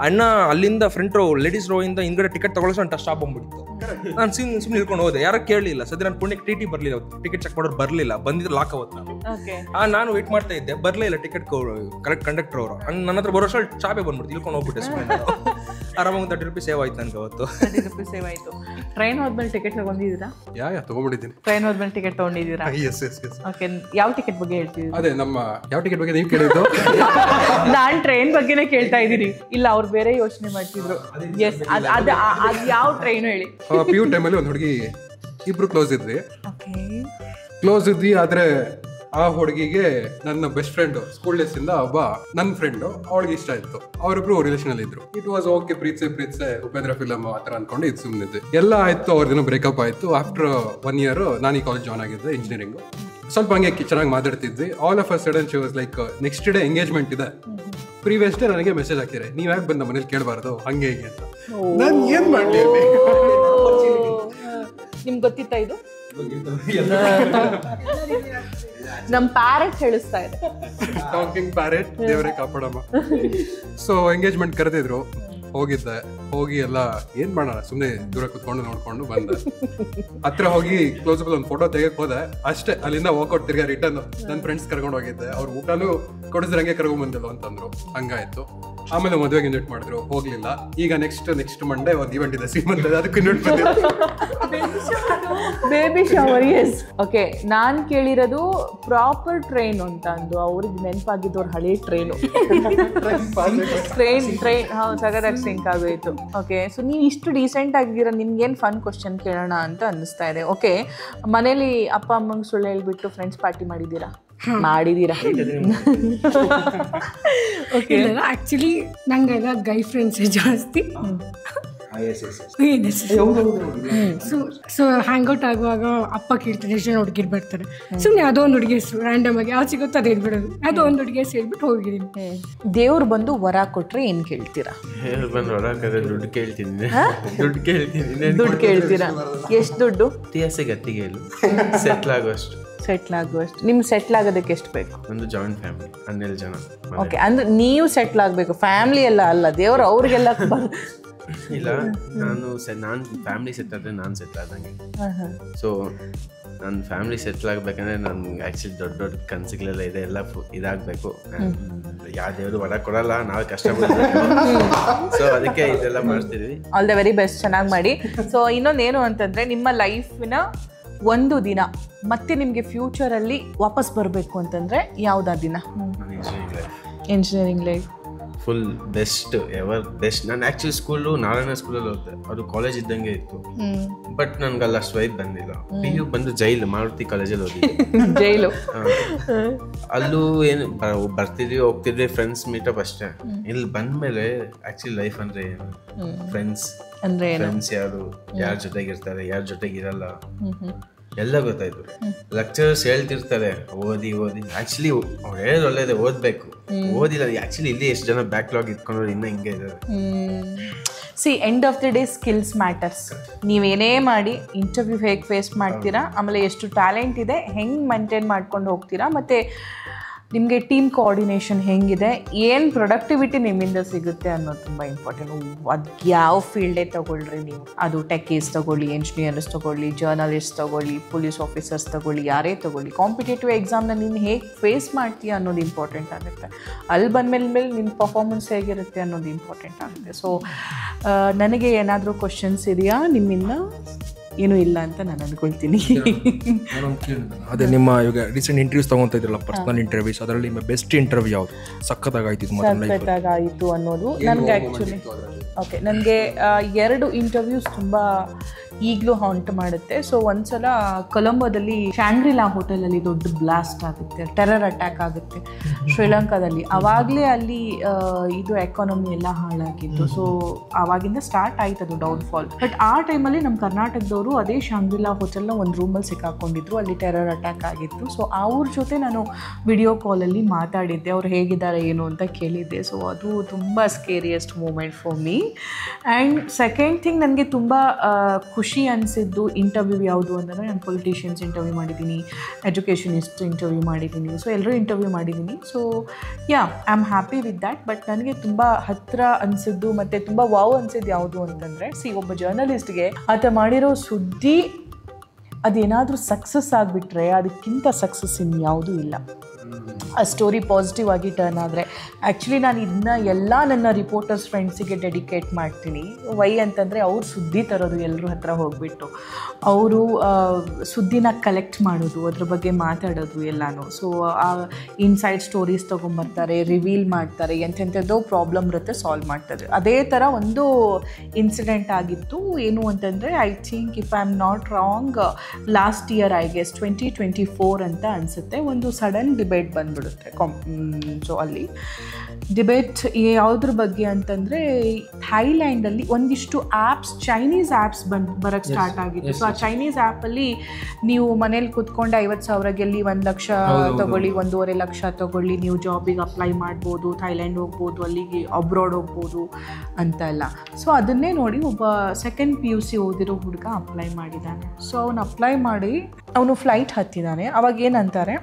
ಅಣ್ಣ ಅಲ್ಲಿಂದ ಫ್ರಂಟ್ ರೋ ಲೇಡೀಸ್ ರೋ ಇಂದ ಹಿಂದ್ಗಡೆ ಟಿಕೆಟ್ ತಗೊಳ್ಳೋ ಅಂತ ಸ್ಟಾಪ್ ಬಂದ್ಬಿಟ್ಟಿತ್ತು. ನಾನು ಸುಮ್ಮನೆ ಇಳ್ಕೊಂಡು ಹೋದೆ, ಯಾರು ಕೇಳಲಿಲ್ಲ. ಸದ್ಯ ನಾನು ಪುಣ್ಯಕ್ಕೆ ಟಿ ಬರಲಿಲ್ಲ, ಟಿಕೆಟ್ ಚೆಕ್ ಮಾಡೋರು ಬರಲಿಲ್ಲ. ಬಂದಿದ್ರೆ ಲಾಕ್ ಅವತ್ತು ನಾನು ವೇಟ್ ಮಾಡ್ತಾ ಇದ್ದೆ, ಬರಲೇ ಟಿಕೆಟ್ ಕರೆಕ್ಟ್ ಕಂಡಕ್ಟರ್ ಅವರು ನನ್ನ ಹತ್ರ ಬರೋ ಚಾಪೆ ಬಂದ್ಬಿಡ್ತು, ಇಳ್ಕೊಂಡು ಹೋಗ್ಬಿಟ್ಟೆ. ಸುಮ್ಮನೆ ಆರಾಮಾಗಿ 30 ರೂಪಾಯಿ ಸೇವ್ ಆಯ್ತು ನನಗೆ ಅವತ್ತು. 30 ರೂಪಾಯಿ ಸೇವ್ ಆಯ್ತು. ಟ್ರೈನ್ ಹೋದ್ಮೇಲೆ ಟಿಕೆಟ್ ತಗೊಂಡಿದ್ದೀರಾ? ತಗೊಂಡಿದ್ದೀನಿ. ಟ್ರೈನ್ ಹೋದ್ಮೇಲೆ ಟಿಕೆಟ್ ತಗೊಂಡಿದ್ದೀರಾ? ಓಕೆ, ಯಾವ ಟಿಕೆಟ್ ಬಗ್ಗೆ ಹೇಳ್ತೀವಿ? ಅದೇ ನಮ್ಮ ಯಾವ ಟಿಕೆಟ್ ಬಗ್ಗೆ ನೀವು ಕೇಳಿದ್ದು? ನಾನ್ ಟ್ರೈನ್ ಬಗ್ಗೆನೇ ಕೇಳ್ತಾ ಇದ್ದೀನಿ. ಇಲ್ಲ ಅವ್ರು ಬೇರೆ ಯೋಚನೆ ಮಾಡ್ತಿದ್ರು. ಎಸ್, ಅದ್ ಯಾವ ಟ್ರೈನ್ ಹೇಳಿ. PU ಟೈಮಲ್ಲಿ ಒಂದು ಹುಡುಗಿ ಇಬ್ರು ಕ್ಲೋಸ್ ಇದ್ವಿ. ಆದ್ರೆ ಆ ಹುಡುಗಿಗೆ ನನ್ನ ಬೆಸ್ಟ್ ಫ್ರೆಂಡ್ ಸ್ಕೂಲ್ ಡೇಸ್ ಇಂದ ಒಬ್ಬ ನನ್ನ ಫ್ರೆಂಡ್ ಅವಳಿಗೆ ಇಷ್ಟ ಆಯ್ತು. ಅವರಿಬ್ರು ರಿಲೇಷನ್ ಅಲ್ಲಿ ಇದ್ರು. ಇಟ್ ವಾಸ್ ಓಕೆ, ಪ್ರೀತ್ಸೆ ಉಪೇಂದ್ರ ಫಿಲಮ್ ಆತರ ಅನ್ಕೊಂಡು ಇದು ಸುಮ್ಮನಿದ್ದೆ. ಎಲ್ಲ ಆಯ್ತು, ಅವ್ರದಿನ ಬ್ರೇಕಪ್ ಆಯ್ತು. ಆಫ್ಟರ್ 1 year ನಾನು ಈ ಕಾಲೇಜ್ ಜಾಯ್ನ್ ಆಗಿದ್ದೆ, ಇಂಜಿನಿಯರಿಂಗ್. ಸ್ವಲ್ಪ ಹಂಗೆ ಚೆನ್ನಾಗಿ ಮಾತಾಡ್ತಿದ್ವಿ. All of a sudden she was like, next day engagement ಇದೆ, ಪ್ರೀವಿಯಸ್ ಡೇ ನನಗೆ ಮೆಸೇಜ್ ಹಾಕಿದ್ರೆ ನೀವ್ ಯಾಕೆ ಬಂದ ಮನೇಲಿ ಕೇಳಬಾರ್ದು ಹಂಗೆ ಹೀಗೆ ಅಂತ. ನಾನು ಏನ್ ಮಾಡ್ಲಿ? ನಿಮ್ಗೆ ಗೊತ್ತಿತ್ತಾ ಇದು? ನಮ್ ಪ್ಯಾರೆಟ್ ಹೇಳಿಸ್ತಾ ಇದೆ, ಟಾಕಿಂಗ್ ಪ್ಯಾರೆಟ್, ದೇವರೇ ಕಾಪಾಡಮ್ಮ. ಸೊ ಎಂಗೇಜ್ಮೆಂಟ್ ಕರೆದಿದ್ರು, ಹೋಗಿ ಎಲ್ಲ ಏನ್ ಮಾಡೋಣ ಸುಮ್ಮನೆ ದೂರ ಕುತ್ಕೊಂಡು ನೋಡ್ಕೊಂಡು ಬಂದೆ. ಹತ್ರ ಹೋಗಿ ಕ್ಲೋಸಬಲ್ ಒಂದು ಫೋಟೋ ತೆಗಕ್ ಹೋದೆ ಅಷ್ಟೇ. ಅಲ್ಲಿಂದ ವಾಕೌಟ್ ತಿರ್ಗಾ ರಿಟರ್ನ್ ನನ್ನ ಫ್ರೆಂಡ್ಸ್ ಕರ್ಕೊಂಡು ಹೋಗಿದ್ದೆ. ಅವ್ರು ಊಟನೂ ಕೊಡಿಸಿದ್ರೆ ಹಂಗೆ ಕರ್ಕೊಂಡ್ ಬಂದಿಲ್ಲ ಅಂತಂದ್ರು. ಹಂಗಾಯ್ತು. ಆಮೇಲೆ ಮದುವೆಗೆ ಇನ್ವೈಟ್ ಮಾಡಿದ್ರು, ಹೋಗ್ಲಿಲ್ಲ. ಈಗ ನೆಕ್ಸ್ಟ್ ಮಂಡೇ ಒಂದು ಇವೆಂಟ್ ಇದೆ ಸೀಮಂತ, ಅದಕ್ಕೆ ಇನ್ವೈಟ್ ಮಾಡಿದ್ರು. Baby shower. Yes, okay. ನಾನ್ ಕೇಳಿರೋದು ಪ್ರಾಪರ್ ಟ್ರೈನ್ ಅಂತ ಅಂದು ಅವ್ರಿಗೆ ನೆನಪಾಗಿದ್ದವ್ರು ಹಳೆ ಟ್ರೈನು. ಟ್ರೈನ್ ಸಗದಾಗಿ ಸಿಂಕ್ ಆಗೋಯ್ತು. ಓಕೆ, ಸೊ ನೀವು ಇಷ್ಟು ಡೀಸೆಂಟ್ ಆಗಿದ್ದೀರಾ, ನಿಮ್ಗೇನು ಫನ್ ಕ್ವಶನ್ ಕೇಳೋಣ ಅಂತ ಅನ್ನಿಸ್ತಾ ಇದೆ. ಓಕೆ, ಮನೇಲಿ ಅಪ್ಪ ಅಮ್ಮಂಗೆ ಸುಳ್ಳು ಹೇಳ್ಬಿಟ್ಟು ಫ್ರೆಂಡ್ಸ್ ಪಾರ್ಟಿ ಮಾಡಿದ್ದೀರಾ? ಆಕ್ಚುಲಿ ನಂಗೆಲ್ಲ ಗೈ ಫ್ರೆಂಡ್ಸ್ ಜಾಸ್ತಿ. ಸೊ ಹ್ಯಾಂಗ್ ಔಟ್ ಆಗುವಾಗ ಅಪ್ಪ ಕೇಳ್ತಾರೆ ಎಷ್ಟು ಜನ ಹುಡುಗಿರ್ ಬರ್ತಾರೆ. ಸುಮ್ಮನೆ ಅದೋ ಒಂದು ಹುಡುಗಿ ಹೆಸರು ರ್ಯಾಂಡಮ್ ಆಗಿ ಯಾವ್ದು ಸಿಗುತ್ತೋ ಅದು ಹೇಳ್ಬಿಡೋದು. ಅದೋ ಒಂದು ಹುಡುಗಿ ಹೆಸರು ಹೇಳ್ಬಿಟ್ಟು ಹೋಗಿದ್ದೀನಿ. ದೇವ್ರು ಬಂದು ವರ ಕೊಟ್ರೆ ಏನ್ ಕೇಳ್ತೀರಾ? ದುಡ್ಡು ಕೇಳ್ತೀನಿ. ದುಡ್ಡು ಕೇಳ್ತೀರಾ? ಎಷ್ಟು ದುಡ್ಡು? ಗತ್ತಿಗೆ ಸೆಟ್ಲ್ ಆಗುವಷ್ಟು. ನಿಮ್ ಸೆಟ್ಲ್ ಆಗೋದಕ್ಕೆ ಎಷ್ಟು ಬೇಕು? ಒಂದು ಜಾಯಿಂಟ್ ಫ್ಯಾಮಿಲಿ 12 ಜನ. ಓಕೆ, ಅಂದ್ರೆ ನೀವು ಸೆಟ್ಲ್ ಆಗ್ಬೇಕು, ಫ್ಯಾಮಿಲಿ ಎಲ್ಲ ಅಲ್ಲ. ದೇವ್ರು ಅವ್ರಿಗೆಲ್ಲ ಇಲ್ಲ, ನಾನು ಫ್ಯಾಮಿಲಿ ಸೆಟ್ ಆದ್ರೆ ನಾನು ಸೆಟ್ಲ್ ಆದಂಗೆ. ಸೊ ನನ್ನ ಫ್ಯಾಮಿಲಿ ಸೆಟ್ಲ್ ಆಗ್ಬೇಕಂದ್ರೆ ನನ್ಗೆ ಆಕ್ಚುಲಿ ದೊಡ್ಡ ಕನಸುಗಳೆಲ್ಲ ಇದೆ, ಎಲ್ಲ ಇದಾಗಬೇಕು. ಯಾವ ದೇವರು ಹೊರ ಕೊಡಲ್ಲ, ನಾವೇ ಕಷ್ಟಪಡ್ಬೇಕು. ಸೊ ಅದಕ್ಕೆ ಇದೆಲ್ಲ ಮಾಡ್ತಿದ್ವಿ. ಆಲ್ ದ ವೆರಿ ಬೆಸ್ಟ್, ಚೆನ್ನಾಗಿ ಮಾಡಿ. ಸೊ ಇನ್ನೊಂದೇನು ಅಂತಂದ್ರೆ, ನಿಮ್ಮ ಲೈಫಿನ ಒಂದು ದಿನ ಮತ್ತೆ ನಿಮಗೆ ಫ್ಯೂಚರಲ್ಲಿ ವಾಪಸ್ ಬರಬೇಕು ಅಂತಂದ್ರೆ ಯಾವ್ದಾ ದಿನ? Engineering life full best ever best. ನಾನು ಆ್ಯಕ್ಚುಲಿ ಸ್ಕೂಲು ನಾರಾಯಣ ಸ್ಕೂಲಲ್ಲಿ ಹೋದೆ, ಅದು ಕಾಲೇಜ್ ಇದ್ದಂಗೆ ಇತ್ತು. ಬಟ್ ನನ್ಗೆ ಅಲ್ಲಿ ಅಷ್ಟು ವೈಬ್ ಬಂದಿಲ್ಲ. PU ಬಂದು ಜೈಲು, ಮಾರುತಿ ಕಾಲೇಜಲ್ಲಿ ಹೋಗಿದ್ದೆ. ಜೈಲು ಅಲ್ಲೂ ಏನು ಬರ್ತಿದ್ವಿ ಹೋಗ್ತಿದ್ವಿ, ಫ್ರೆಂಡ್ಸ್ ಮೀಟಪ್ ಅಷ್ಟೇ. ಇಲ್ಲಿ ಬಂದ್ಮೇಲೆ ಆ್ಯಕ್ಚುಲಿ ಲೈಫ್ ಅಂದ್ರೆ ಏನು, ಫ್ರೆಂಡ್ಸ್ ಯಾರು, ಯಾರ ಜೊತೆಗಿರ್ತಾರೆ, ಯಾರ ಜೊತೆಗಿರಲ್ಲ, ಎಲ್ಲ ಗೊತ್ತಾಯ್ತು. ಲೆಕ್ಚರರ್ಸ್ ಹೇಳ್ತಿರ್ತಾರೆ ಓದಿ ಆಕ್ಚುಲಿ ಅವ್ರು ಹೇಳೋದು ಒಳ್ಳೇದೇ, ಓದ್ಬೇಕು. ಓದಿಲ್ಲ ಆಕ್ಚುಲಿ ಇಲ್ಲಿ ಎಷ್ಟು ಜನ ಬ್ಯಾಕ್ಲಾಗ್ ಇಟ್ಕೊಂಡ್ರು ಇನ್ನೂ ಹಿಂಗೆ ಇದ್ದಾರೆ. See, end of the day skills matters. ನೀವೇನೇ ಮಾಡಿ ಇಂಟರ್ವ್ಯೂ ಹೇಗೆ ಫೇಸ್ ಮಾಡ್ತೀರಾ, ಆಮೇಲೆ ಎಷ್ಟು ಟ್ಯಾಲೆಂಟ್ ಇದೆ, ಹೆಂಗೆ ಮೇಂಟೈನ್ ಮಾಡ್ಕೊಂಡು ಹೋಗ್ತೀರಾ, ಮತ್ತು ನಿಮಗೆ ಟೀಮ್ ಕೋಆರ್ಡಿನೇಷನ್ ಹೆಂಗಿದೆ, ಏನು ಪ್ರೊಡಕ್ಟಿವಿಟಿ ನಿಮ್ಮಿಂದ ಸಿಗುತ್ತೆ ಅನ್ನೋದು ತುಂಬ ಇಂಪಾರ್ಟೆಂಟ್. ಅದು ಯಾವ ಫೀಲ್ಡೇ ತೊಗೊಳ್ರಿ ನೀವು, ಅದು ಟೆಕೀಸ್ ತೊಗೊಳ್ಳಿ, ಇಂಜಿನಿಯರ್ಸ್ ತೊಗೊಳ್ಳಿ, ಜರ್ನಲಿಸ್ಟ್ ತೊಗೊಳ್ಳಿ, ಪೊಲೀಸ್ ಆಫೀಸರ್ಸ್ ತೊಗೊಳ್ಳಿ, ಯಾರೇ ತೊಗೊಳ್ಳಿ, ಕಾಂಪಿಟೇಟಿವ್ ಎಕ್ಸಾಮ್ನ ನೀನು ಹೇಗೆ ಫೇಸ್ ಮಾಡ್ತೀಯ ಅನ್ನೋದು ಇಂಪಾರ್ಟೆಂಟ್ ಆಗುತ್ತೆ. ಅಲ್ಲಿ ಬಂದಮೇಲೆ ನಿನ್ನ ಪರ್ಫಾರ್ಮೆನ್ಸ್ ಹೇಗಿರುತ್ತೆ ಅನ್ನೋದು ಇಂಪಾರ್ಟೆಂಟ್ ಆಗುತ್ತೆ. ಸೊ ನನಗೆ ಏನಾದರೂ ಕ್ವಶನ್ಸ್ ಇದೆಯಾ ನಿಮ್ಮಿಂದ? ಏನೂ ಇಲ್ಲ ಅಂತ ನಾನು ಅನ್ಕೊಳ್ತೀನಿ. ಅದೇ ನಿಮ್ಮ ಇವಾಗ ರೀಸೆಂಟ್ ಇಂಟರ್ವ್ಯೂಸ್ ತಗೊಂತ ಇದ್ರಲ್ಲ, ಪರ್ಸನಲ್ ಇಂಟರ್ವ್ಯೂಸ್, ಅದರಲ್ಲಿ ನಿಮ್ಮ ಬೆಸ್ಟ್ ಇಂಟರ್ವ್ಯೂ ಯಾವುದು ಸಖತ್ತಾಗಾಯಿತು ಅನ್ನೋದು ನನಗೆ ಆ್ಯಕ್ಚುಲಿ ಓಕೆ, ನನಗೆ 2 ಇಂಟರ್ವ್ಯೂಸ್ ತುಂಬ ಈಗಲೂ ಹಾಂಟ್ ಮಾಡುತ್ತೆ. ಸೊ ಒಂದ್ಸಲ ಕೊಲಂಬೋದಲ್ಲಿ ಶಾಂಗ್ರಿಲಾ ಹೋಟೆಲಲ್ಲಿ ದೊಡ್ಡ ಬ್ಲಾಸ್ಟ್ ಆಗುತ್ತೆ, ಟೆರರ್ ಅಟ್ಯಾಕ್ ಆಗುತ್ತೆ ಶ್ರೀಲಂಕಾದಲ್ಲಿ. ಆವಾಗಲೇ ಅಲ್ಲಿ ಇದು ಎಕಾನಮಿ ಎಲ್ಲ ಹಾಳಾಗಿತ್ತು. ಸೊ ಆವಾಗಿಂದ ಸ್ಟಾರ್ಟ್ ಆಯ್ತು ಅದು ಡೌನ್ಫಾಲ್. ಬಟ್ ಆ ಟೈಮಲ್ಲಿ ನಮ್ಮ ಕರ್ನಾಟಕದವರು ಅದೇ ಶಾಂಗ್ರಿಲಾ ಹೋಟೆಲ್ನ ಒಂದು ರೂಮಲ್ಲಿ ಸಿಕ್ಕಾಕೊಂಡಿದ್ರು, ಅಲ್ಲಿ ಟೆರರ್ ಅಟ್ಯಾಕ್ ಆಗಿತ್ತು. ಸೊ ಅವ್ರ ಜೊತೆ ನಾನು ವಿಡಿಯೋ ಕಾಲಲ್ಲಿ ಮಾತಾಡಿದ್ದೆ, ಅವ್ರು ಹೇಗಿದ್ದಾರೆ ಏನು ಅಂತ ಕೇಳಿದ್ದೆ. ಸೊ ಅದು ತುಂಬ scariest moment for me. And second thing, ನನಗೆ ತುಂಬ ಖುಷಿ ಅನಿಸಿದ್ದು ಇಂಟರ್ವ್ಯೂ ಯಾವುದು ಅಂದರೆ, ನಾನು ಪೊಲಿಟಿಷಿಯನ್ಸ್ ಇಂಟರ್ವ್ಯೂ ಮಾಡಿದ್ದೀನಿ, ಎಜುಕೇಷನಿಸ್ಟ್ ಇಂಟರ್ವ್ಯೂ ಮಾಡಿದ್ದೀನಿ, ಸೊ ಎಲ್ಲರೂ ಇಂಟರ್ವ್ಯೂ ಮಾಡಿದ್ದೀನಿ. So I am happy with that. But ನನಗೆ ತುಂಬ ಹತ್ತಿರ ಅನಿಸಿದ್ದು ಮತ್ತು ತುಂಬ ವಾವ್ ಅನಿಸಿದ್ದು ಯಾವುದು ಅಂತಂದರೆ, ಒಬ್ಬ ಜರ್ನಲಿಸ್ಟ್ಗೆ ಆತ ಮಾಡಿರೋ ಸುದ್ದಿ ಅದೇನಾದರೂ ಸಕ್ಸಸ್ ಆಗಿಬಿಟ್ರೆ ಅದಕ್ಕಿಂತ ಸಕ್ಸಸ್ ಇನ್ಯಾವುದೂ ಇಲ್ಲ. ಆ ಸ್ಟೋರಿ ಪಾಸಿಟಿವ್ ಆಗಿ ಟರ್ನ್ ಆದರೆ. ಆ್ಯಕ್ಚುಲಿ ನಾನು ಇದನ್ನ ಎಲ್ಲ ನನ್ನ ರಿಪೋರ್ಟರ್ಸ್ ಫ್ರೆಂಡ್ಸಿಗೆ ಡೆಡಿಕೇಟ್ ಮಾಡ್ತೀನಿ. ವೈ ಅಂತಂದರೆ ಅವ್ರು ಸುದ್ದಿ ತರೋದು ಎಲ್ಲರ ಹತ್ರ ಹೋಗಿಬಿಟ್ಟು, ಅವರು ಸುದ್ದಿನ ಕಲೆಕ್ಟ್ ಮಾಡೋದು, ಅದ್ರ ಬಗ್ಗೆ ಮಾತಾಡೋದು ಎಲ್ಲನೂ. ಸೊ ಆ ಇನ್ಸೈಡ್ ಸ್ಟೋರೀಸ್ ತೊಗೊಂಬರ್ತಾರೆ, ರಿವೀಲ್ ಮಾಡ್ತಾರೆ, ಎಂಥೆಂಥದ್ದೋ ಪ್ರಾಬ್ಲಮ್ ಇರುತ್ತೆ ಸಾಲ್ವ್ ಮಾಡ್ತಾರೆ. ಅದೇ ಥರ ಒಂದು ಇನ್ಸಿಡೆಂಟ್ ಆಗಿತ್ತು. ಏನು ಅಂತಂದರೆ, I think if I am not wrong, last year I guess 2024 ಅಂತ ಅನಿಸುತ್ತೆ, ಒಂದು ಸಡನ್ ಡಿಬೇಟ್ ಬಂದ್ಬಿಡುತ್ತೆ. ಸೊ ಅಲ್ಲಿ ಡಿಬೇಟ್ ಯಾವುದ್ರ ಬಗ್ಗೆ ಅಂತಂದರೆ, ಥೈಲ್ಯಾಂಡಲ್ಲಿ ಒಂದಿಷ್ಟು ಆ್ಯಪ್ಸ್, ಚೈನೀಸ್ ಆ್ಯಪ್ಸ್ ಬರೋಕ್ಕೆ ಸ್ಟಾರ್ಟ್ ಆಗಿತ್ತು. ಸೊ ಆ ಚೈನೀಸ್ ಆ್ಯಪಲ್ಲಿ ನೀವು ಮನೇಲಿ ಕೂತ್ಕೊಂಡು 50,000 ಗೆಲ್ಲಿ 1 ಲಕ್ಷ ತೊಗೊಳ್ಳಿ, 1.5 ಲಕ್ಷ ತೊಗೊಳ್ಳಿ, ನೀವು ಜಾಬಿಗೆ ಅಪ್ಲೈ ಮಾಡ್ಬೋದು, ಥೈಲ್ಯಾಂಡ್ ಹೋಗ್ಬೋದು, ಅಲ್ಲಿಗೆ ಅಬ್ರಾಡ್ ಹೋಗ್ಬೋದು ಅಂತೆಲ್ಲ. ಸೊ ಅದನ್ನೇ ನೋಡಿ ಒಬ್ಬ ಸೆಕೆಂಡ್ PUC ಓದಿರೋ ಹುಡುಗ ಅಪ್ಲೈ ಮಾಡಿದ್ದಾನೆ. ಸೊ ಅವನು ಅಪ್ಲೈ ಮಾಡಿ ಅವನು ಫ್ಲೈಟ್ ಹತ್ತಿದ್ದಾನೆ. ಅವಾಗ ಏನಂತಾರೆ,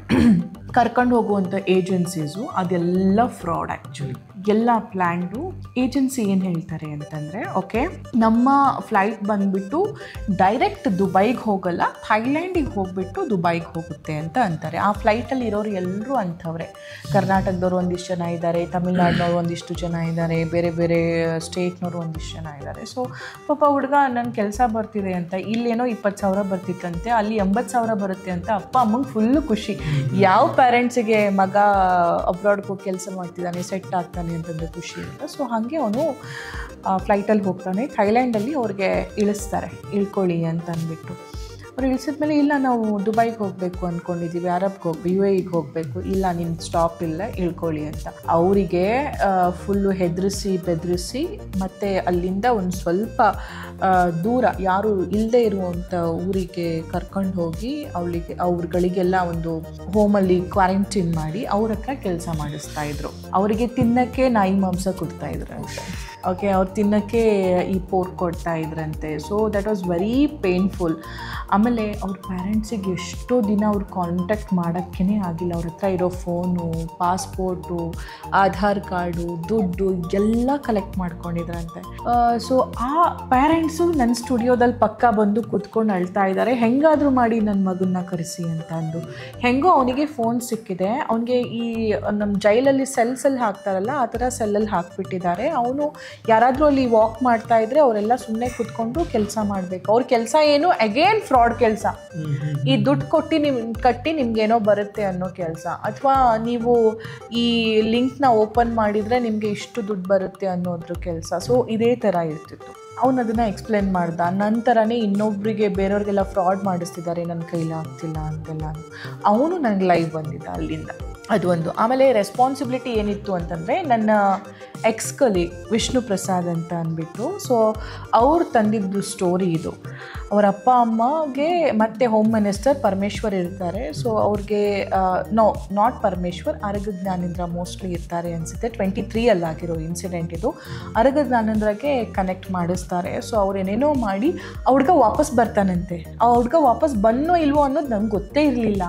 ಕರ್ಕೊಂಡು ಹೋಗುವಂಥ ಏಜೆನ್ಸೀಸು ಅದೆಲ್ಲ ಫ್ರಾಡ್. ಆ್ಯಕ್ಚುಲಿ ಎಲ್ಲ ಪ್ಲ್ಯಾನ್ಡು. ಏಜೆನ್ಸಿ ಏನು ಹೇಳ್ತಾರೆ ಅಂತಂದರೆ, ಓಕೆ ನಮ್ಮ ಫ್ಲೈಟ್ ಬಂದುಬಿಟ್ಟು ಡೈರೆಕ್ಟ್ ದುಬೈಗೆ ಹೋಗಲ್ಲ, ಥೈಲ್ಯಾಂಡಿಗೆ ಹೋಗಿಬಿಟ್ಟು ದುಬೈಗೆ ಹೋಗುತ್ತೆ ಅಂತ ಅಂತಾರೆ. ಆ ಫ್ಲೈಟಲ್ಲಿ ಇರೋರು ಎಲ್ಲರೂ ಅಂಥವ್ರೆ. ಕರ್ನಾಟಕದವ್ರು ಒಂದಿಷ್ಟು ಜನ ಇದ್ದಾರೆ, ತಮಿಳ್ನಾಡಿನವ್ರು ಒಂದಿಷ್ಟು ಜನ ಇದ್ದಾರೆ, ಬೇರೆ ಬೇರೆ ಸ್ಟೇಟ್ನವರು ಒಂದಿಷ್ಟು ಜನ ಇದ್ದಾರೆ. ಸೊ ಪಾಪ ಹುಡುಗ ನನ್ನ ಕೆಲಸ ಬರ್ತಿದೆ ಅಂತ, ಇಲ್ಲೇನೋ 20,000 ಬರ್ತಿತ್ತಂತೆ, ಅಲ್ಲಿ 80,000 ಬರುತ್ತೆ ಅಂತ ಅಪ್ಪ ಅಮ್ಮಂಗೆ ಫುಲ್ಲು ಖುಷಿ. ಯಾವ ಪೇರೆಂಟ್ಸಿಗೆ ಮಗ ಅಬ್ರಾಡ್ಗೆ ಹೋಗಿ ಕೆಲಸ ಮಾಡ್ತಿದ್ದಾನೆ, ಸೆಟ್ ಆಗ್ತಾನೆ ಅಂತಂದರೆ ಖುಷಿ ಅಂತ. ಸೊ ಹಾಗೆ ಅವನು ಫ್ಲೈಟಲ್ಲಿ ಹೋಗ್ತಾನೆ. ಥೈಲ್ಯಾಂಡಲ್ಲಿ ಅವ್ರಿಗೆ ಇಳಿಸ್ತಾರೆ, ಇಳ್ಕೊಳ್ಳಿ ಅಂತ ಅಂದ್ಬಿಟ್ಟು. ಅವ್ರು ಇಳಿಸಿದ್ಮೇಲೆ, ಇಲ್ಲ ನಾವು ದುಬೈಗೆ ಹೋಗಬೇಕು ಅಂದ್ಕೊಂಡಿದ್ದೀವಿ, ಅರಬ್ಗೆ UAEಗೆ ಹೋಗಬೇಕು, ಇಲ್ಲ ನಿಮ್ಮ ಸ್ಟಾಪ್ ಇಲ್ಲ, ಇಳ್ಕೊಳ್ಳಿ ಅಂತ. ಅವರಿಗೆ ಫುಲ್ಲು ಹೆದರಿಸಿ ಬೆದರಿಸಿ, ಮತ್ತು ಅಲ್ಲಿಂದ ಒಂದು ಸ್ವಲ್ಪ ದೂರ ಯಾರು ಇಲ್ಲದೆ ಇರುವಂಥ ಊರಿಗೆ ಕರ್ಕೊಂಡು ಹೋಗಿ ಅವ್ರುಗಳಿಗೆಲ್ಲ ಒಂದು ಹೋಮಲ್ಲಿ ಕ್ವಾರಂಟೈನ್ ಮಾಡಿ ಅವ್ರ ಹತ್ರ ಕೆಲಸ ಮಾಡಿಸ್ತಾಯಿದ್ರು. ಅವರಿಗೆ ತಿನ್ನೋಕ್ಕೆ ನಾಯಿ ಮಾಂಸ ಕೊಡ್ತಾಯಿದ್ರು ಅಂತ. ಓಕೆ, ಅವ್ರು ತಿನ್ನೋಕ್ಕೆ ಈ ಪೋರ್ಕ್ ಕೊಡ್ತಾ ಇದ್ರಂತೆ. So that was very painful. ಆಮೇಲೆ ಅವ್ರ ಪೇರೆಂಟ್ಸಿಗೆ ಎಷ್ಟೋ ದಿನ ಅವ್ರು ಕಾಂಟ್ಯಾಕ್ಟ್ ಮಾಡೋಕ್ಕೇ ಆಗಿಲ್ಲ. ಅವ್ರ ಹತ್ರ ಇರೋ ಫೋನು, ಪಾಸ್ಪೋರ್ಟು, ಆಧಾರ್ ಕಾರ್ಡು, ದುಡ್ಡು ಎಲ್ಲ ಕಲೆಕ್ಟ್ ಮಾಡ್ಕೊಂಡಿದ್ರಂತೆ. ಸೊ ಆ ಪೇರೆಂಟ್ಸು ನನ್ನ ಸ್ಟುಡಿಯೋದಲ್ಲಿ ಪಕ್ಕ ಬಂದು ಕೂತ್ಕೊಂಡು ಅಳ್ತಾ ಇದ್ದಾರೆ, ಹೆಂಗಾದರೂ ಮಾಡಿ ನನ್ನ ಮಗನ್ನ ಕರೆಸಿ ಅಂತ ಅಂದು. ಹೆಂಗೋ ಅವನಿಗೆ ಫೋನ್ ಸಿಕ್ಕಿದೆ. ಅವನಿಗೆ ಈ ನಮ್ಮ ಜೈಲಲ್ಲಿ ಸೆಲ್ ಹಾಕ್ತಾರಲ್ಲ, ಆ ಥರ ಸೆಲ್ಲಲ್ಲಿ ಹಾಕ್ಬಿಟ್ಟಿದ್ದಾರೆ. ಅವನು ಯಾರಾದರೂ ಅಲ್ಲಿ ವಾಕ್ ಮಾಡ್ತಾ ಇದ್ರೆ ಅವರೆಲ್ಲ ಸುಮ್ಮನೆ ಕೂತ್ಕೊಂಡು ಕೆಲಸ ಮಾಡಬೇಕು. ಅವ್ರ ಕೆಲಸ ಏನು, ಅಗೇನ್ ಫ್ರಾಡ್ ಕೆಲಸ. ಈ ದುಡ್ಡು ಕಟ್ಟಿ ನಿಮ್ಗೇನೋ ಬರುತ್ತೆ ಅನ್ನೋ ಕೆಲಸ, ಅಥವಾ ನೀವು ಈ ಲಿಂಕ್ನ ಓಪನ್ ಮಾಡಿದರೆ ನಿಮಗೆ ಇಷ್ಟು ದುಡ್ಡು ಬರುತ್ತೆ ಅನ್ನೋದ್ರ ಕೆಲಸ. ಸೊ ಇದೇ ಥರ ಇರ್ತಿತ್ತು. ಅವನು ಅದನ್ನು ಎಕ್ಸ್ಪ್ಲೇನ್ ಮಾಡ್ದ. ನಂತರನೇ ಇನ್ನೊಬ್ಬರಿಗೆ ಬೇರೆಯವ್ರಿಗೆಲ್ಲ ಫ್ರಾಡ್ ಮಾಡಿಸ್ತಿದ್ದಾರೆ, ನನ್ನ ಕೈಲಿ ಆಗ್ತಿಲ್ಲ ಅಂತೆಲ್ಲ. ಅವನು ನನಗೆ ಲೈವ್ ಬಂದಿದ್ದ ಅಲ್ಲಿಂದ. ಅದು ಒಂದು. ಆಮೇಲೆ ರೆಸ್ಪಾನ್ಸಿಬಿಲಿಟಿ ಏನಿತ್ತು ಅಂತಂದರೆ, ನನ್ನ ಎಕ್ಸ್ ಕಲೀಗ್ ವಿಷ್ಣು ಪ್ರಸಾದ್ ಅಂತ ಅಂದ್ಬಿಟ್ಟು, ಸೊ ಅವ್ರು ತಂದಿದ್ದು ಸ್ಟೋರಿ ಇದು. ಅವರ ಅಪ್ಪ ಅಮ್ಮಗೆ ಮತ್ತು ಹೋಮ್ ಮಿನಿಸ್ಟರ್ ಪರಮೇಶ್ವರ್ ಇರ್ತಾರೆ. ಸೊ ಅವ್ರಿಗೆ ನಾಟ್ ಪರಮೇಶ್ವರ್, ಅರಗ ಜ್ಞಾನೇಂದ್ರ ಮೋಸ್ಟ್ಲಿ ಇರ್ತಾರೆ ಅನಿಸುತ್ತೆ. 23 ಆಗಿರೋ ಇನ್ಸಿಡೆಂಟ್ ಇದು. ಅರಗ ಜ್ಞಾನೇಂದ್ರಗೆ ಕನೆಕ್ಟ್ ಮಾಡಿಸ್ತಾರೆ. ಸೊ ಅವ್ರು ಏನೇನೋ ಮಾಡಿ ಆ ಹುಡುಗ ವಾಪಸ್ ಬರ್ತಾನಂತೆ. ಆ ಹುಡುಗ ವಾಪಸ್ ಬನ್ನೋ ಇಲ್ವೋ ಅನ್ನೋದು ನಂಗೆ ಗೊತ್ತೇ ಇರಲಿಲ್ಲ.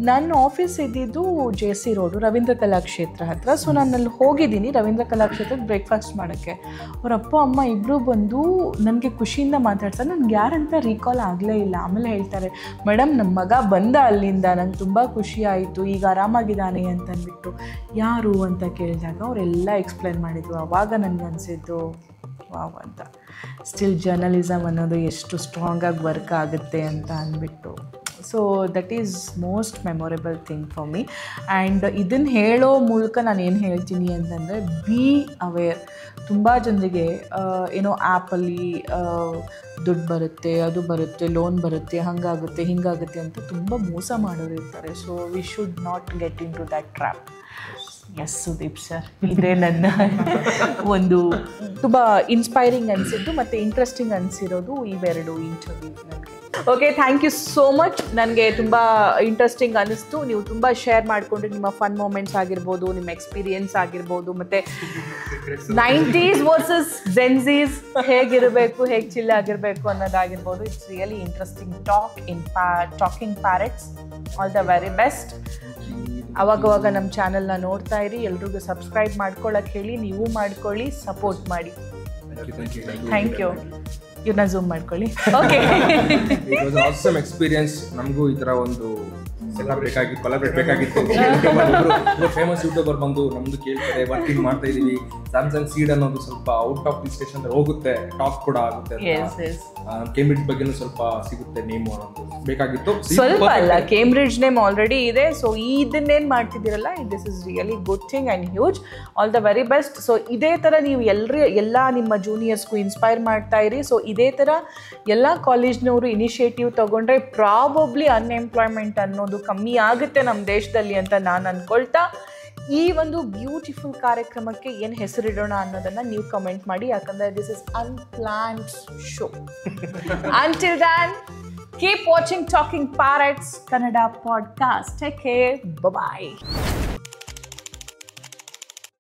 ನನ್ನ ಆಫೀಸ್ ಇದ್ದಿದ್ದು JC ರೋಡು ರವೀಂದ್ರ ಕಲಾಕ್ಷೇತ್ರ ಹತ್ರ. ಸೊ ನಾನು ಅಲ್ಲಿ ಹೋಗಿದ್ದೀನಿ ರವೀಂದ್ರ ಕಲಾಕ್ಷೇತ್ರಕ್ಕೆ ಬ್ರೇಕ್ಫಾಸ್ಟ್ ಮಾಡೋಕ್ಕೆ. ಅವ್ರ ಅಪ್ಪ ಅಮ್ಮ ಇಬ್ಬರು ಬಂದು ನನಗೆ ಖುಷಿಯಿಂದ ಮಾತಾಡ್ತಾರೆ. ನನಗೆ ಯಾರಂತ ರೀಕಾಲ್ ಆಗಲೇ ಇಲ್ಲ. ಆಮೇಲೆ ಹೇಳ್ತಾರೆ, ಮೇಡಮ್ ನಮ್ಮ ಮಗ ಬಂದ ಅಲ್ಲಿಂದ, ನಂಗೆ ತುಂಬ ಖುಷಿ ಆಯಿತು, ಈಗ ಆರಾಮಾಗಿದ್ದಾನೆ ಅಂತಂದ್ಬಿಟ್ಟು. ಯಾರು ಅಂತ ಕೇಳಿದಾಗ ಅವರೆಲ್ಲ ಎಕ್ಸ್ಪ್ಲೈನ್ ಮಾಡಿದರು. ಆವಾಗ ನನಗೆ ಅನಿಸಿದ್ದು ವಾವ್ ಅಂತ, ಸ್ಟಿಲ್ ಜರ್ನಲಿಸಮ್ ಅನ್ನೋದು ಎಷ್ಟು ಸ್ಟ್ರಾಂಗಾಗಿ ವರ್ಕ್ ಆಗುತ್ತೆ ಅಂತ ಅಂದ್ಬಿಟ್ಟು. So that is most memorable thing for me. And ಇದನ್ನು ಹೇಳೋ ಮೂಲಕ ನಾನು ಏನು ಹೇಳ್ತೀನಿ ಅಂತಂದರೆ, ಬಿ ಅವೇರ್. ತುಂಬ ಜನರಿಗೆ ಏನೋ ಆ್ಯಪಲ್ಲಿ ದುಡ್ಡು ಬರುತ್ತೆ, ಅದು ಬರುತ್ತೆ, ಲೋನ್ ಬರುತ್ತೆ, ಹಾಗಾಗುತ್ತೆ ಹಿಂಗಾಗುತ್ತೆ ಅಂತ ತುಂಬ ಮೋಸ ಮಾಡೋರು ಇರ್ತಾರೆ. So we should not get into that trap. Yes Sudeep sir, ಇದೇ ನನ್ನ ಒಂದು ತುಂಬ ಇನ್ಸ್ಪೈರಿಂಗ್ ಅನಿಸಿದ್ದು ಮತ್ತು ಇಂಟ್ರೆಸ್ಟಿಂಗ್ ಅನಿಸಿರೋದು ಇವೆರಡು ಇಂಟರ್ವ್ಯೂ ನನಗೆ. Okay, thank you so much. ನನಗೆ ತುಂಬ ಇಂಟ್ರೆಸ್ಟಿಂಗ್ ಅನ್ನಿಸ್ತು. ನೀವು ತುಂಬ ಶೇರ್ ಮಾಡಿಕೊಂಡ್ರೆ ನಿಮ್ಮ ಫನ್ ಮೂಮೆಂಟ್ಸ್ ಆಗಿರ್ಬೋದು, ನಿಮ್ಮ ಎಕ್ಸ್ಪೀರಿಯನ್ಸ್ ಆಗಿರ್ಬೋದು, ಮತ್ತು 90s ವರ್ಸಸ್ ಜೆನ್ಝೀಸ್ ಹೇಗಿರಬೇಕು, ಹೇಗೆ ಚಿಲ್ ಆಗಿರಬೇಕು ಅನ್ನೋದಾಗಿರ್ಬೋದು. It's really interesting talking parrots. All the very best. ಅವಾಗವಾಗ ನಮ್ಮ ಚಾನಲ್ನ ನೋಡ್ತಾ ಇರಿ. ಎಲ್ರಿಗೂ ಸಬ್ಸ್ಕ್ರೈಬ್ ಮಾಡ್ಕೊಳ್ಳೋಕೆ ಹೇಳಿ, ನೀವು ಮಾಡ್ಕೊಳ್ಳಿ, ಸಪೋರ್ಟ್ ಮಾಡಿ. Thank you. ಇವನ್ನ ಝೂಮ್ ಮಾಡ್ಕೊಳ್ಳಿ. Okay, it was awesome experience. ನಮಗೂ ಈ ಥರ ಒಂದು ಕೊಲಾಬ್ರೇಟ್ ಬೇಕಾಗಿತ್ತು. ಫೇಮಸ್ ಯೂಟ್ಯೂಬರ್ ಬಂದು ನಮ್ದು ಕೇಳ್ತಾರೆ, ವರ್ಕಿಂಗ್ ಮಾಡ್ತಾ ಇದೀವಿ. ಸ್ಯಾಮ್ಸಂಗ್ ಸೀಡ್ ಅನ್ನೋದು ಸ್ವಲ್ಪ ಔಟ್ ಆಫ್ ದಿ ಸ್ಟೇಷನ್ ಹೋಗುತ್ತೆ, ಟಾಕ್ ಕೂಡ ಆಗುತ್ತೆ. ಕೇಂಬ್ರಿಡ್ಜ್ ಬಗ್ಗೆನೂ ಸ್ವಲ್ಪ ಸಿಗುತ್ತೆ ನೇಮ್ ಅನ್ನೋದು ಬೇಕಾಗಿತ್ತು. ಸ್ವಲ್ಪ ಅಲ್ಲ, ಕೇಂಬ್ರಿಡ್ಜ್ ನೇಮ್ ಆಲ್ರೆಡಿ ಇದೆ. ಸೊ ಇದನ್ನೇನು ಮಾಡ್ತಿದ್ದೀರಲ್ಲ, this is really good thing and huge. All the very best. So ಇದೇ ಥರ ನೀವು ಎಲ್ಲ ನಿಮ್ಮ ಜೂನಿಯರ್ಸ್ಗೂ ಇನ್ಸ್ಪೈರ್ ಮಾಡ್ತಾ ಇರಿ. ಸೊ ಇದೇ ಥರ ಎಲ್ಲ ಕಾಲೇಜ್ನವರು ಇನಿಷಿಯೇಟಿವ್ ತಗೊಂಡ್ರೆ ಪ್ರಾಬಬ್ಲಿ ಅನ್ಎಂಪ್ಲಾಯ್ಮೆಂಟ್ ಅನ್ನೋದು ಕಮ್ಮಿ ಆಗುತ್ತೆ ನಮ್ಮ ದೇಶದಲ್ಲಿ ಅಂತ ನಾನು ಅಂದ್ಕೊಳ್ತಾ, ಈ ಒಂದು ಬ್ಯೂಟಿಫುಲ್ ಕಾರ್ಯಕ್ರಮಕ್ಕೆ ಏನು ಹೆಸರಿಡೋಣ ಅನ್ನೋದನ್ನು ನೀವು ಕಮೆಂಟ್ ಮಾಡಿ. ಯಾಕಂದರೆ this is unplanned show. Until then, keep watching Talking Parrots Kannada podcast. Take care. Bye-bye.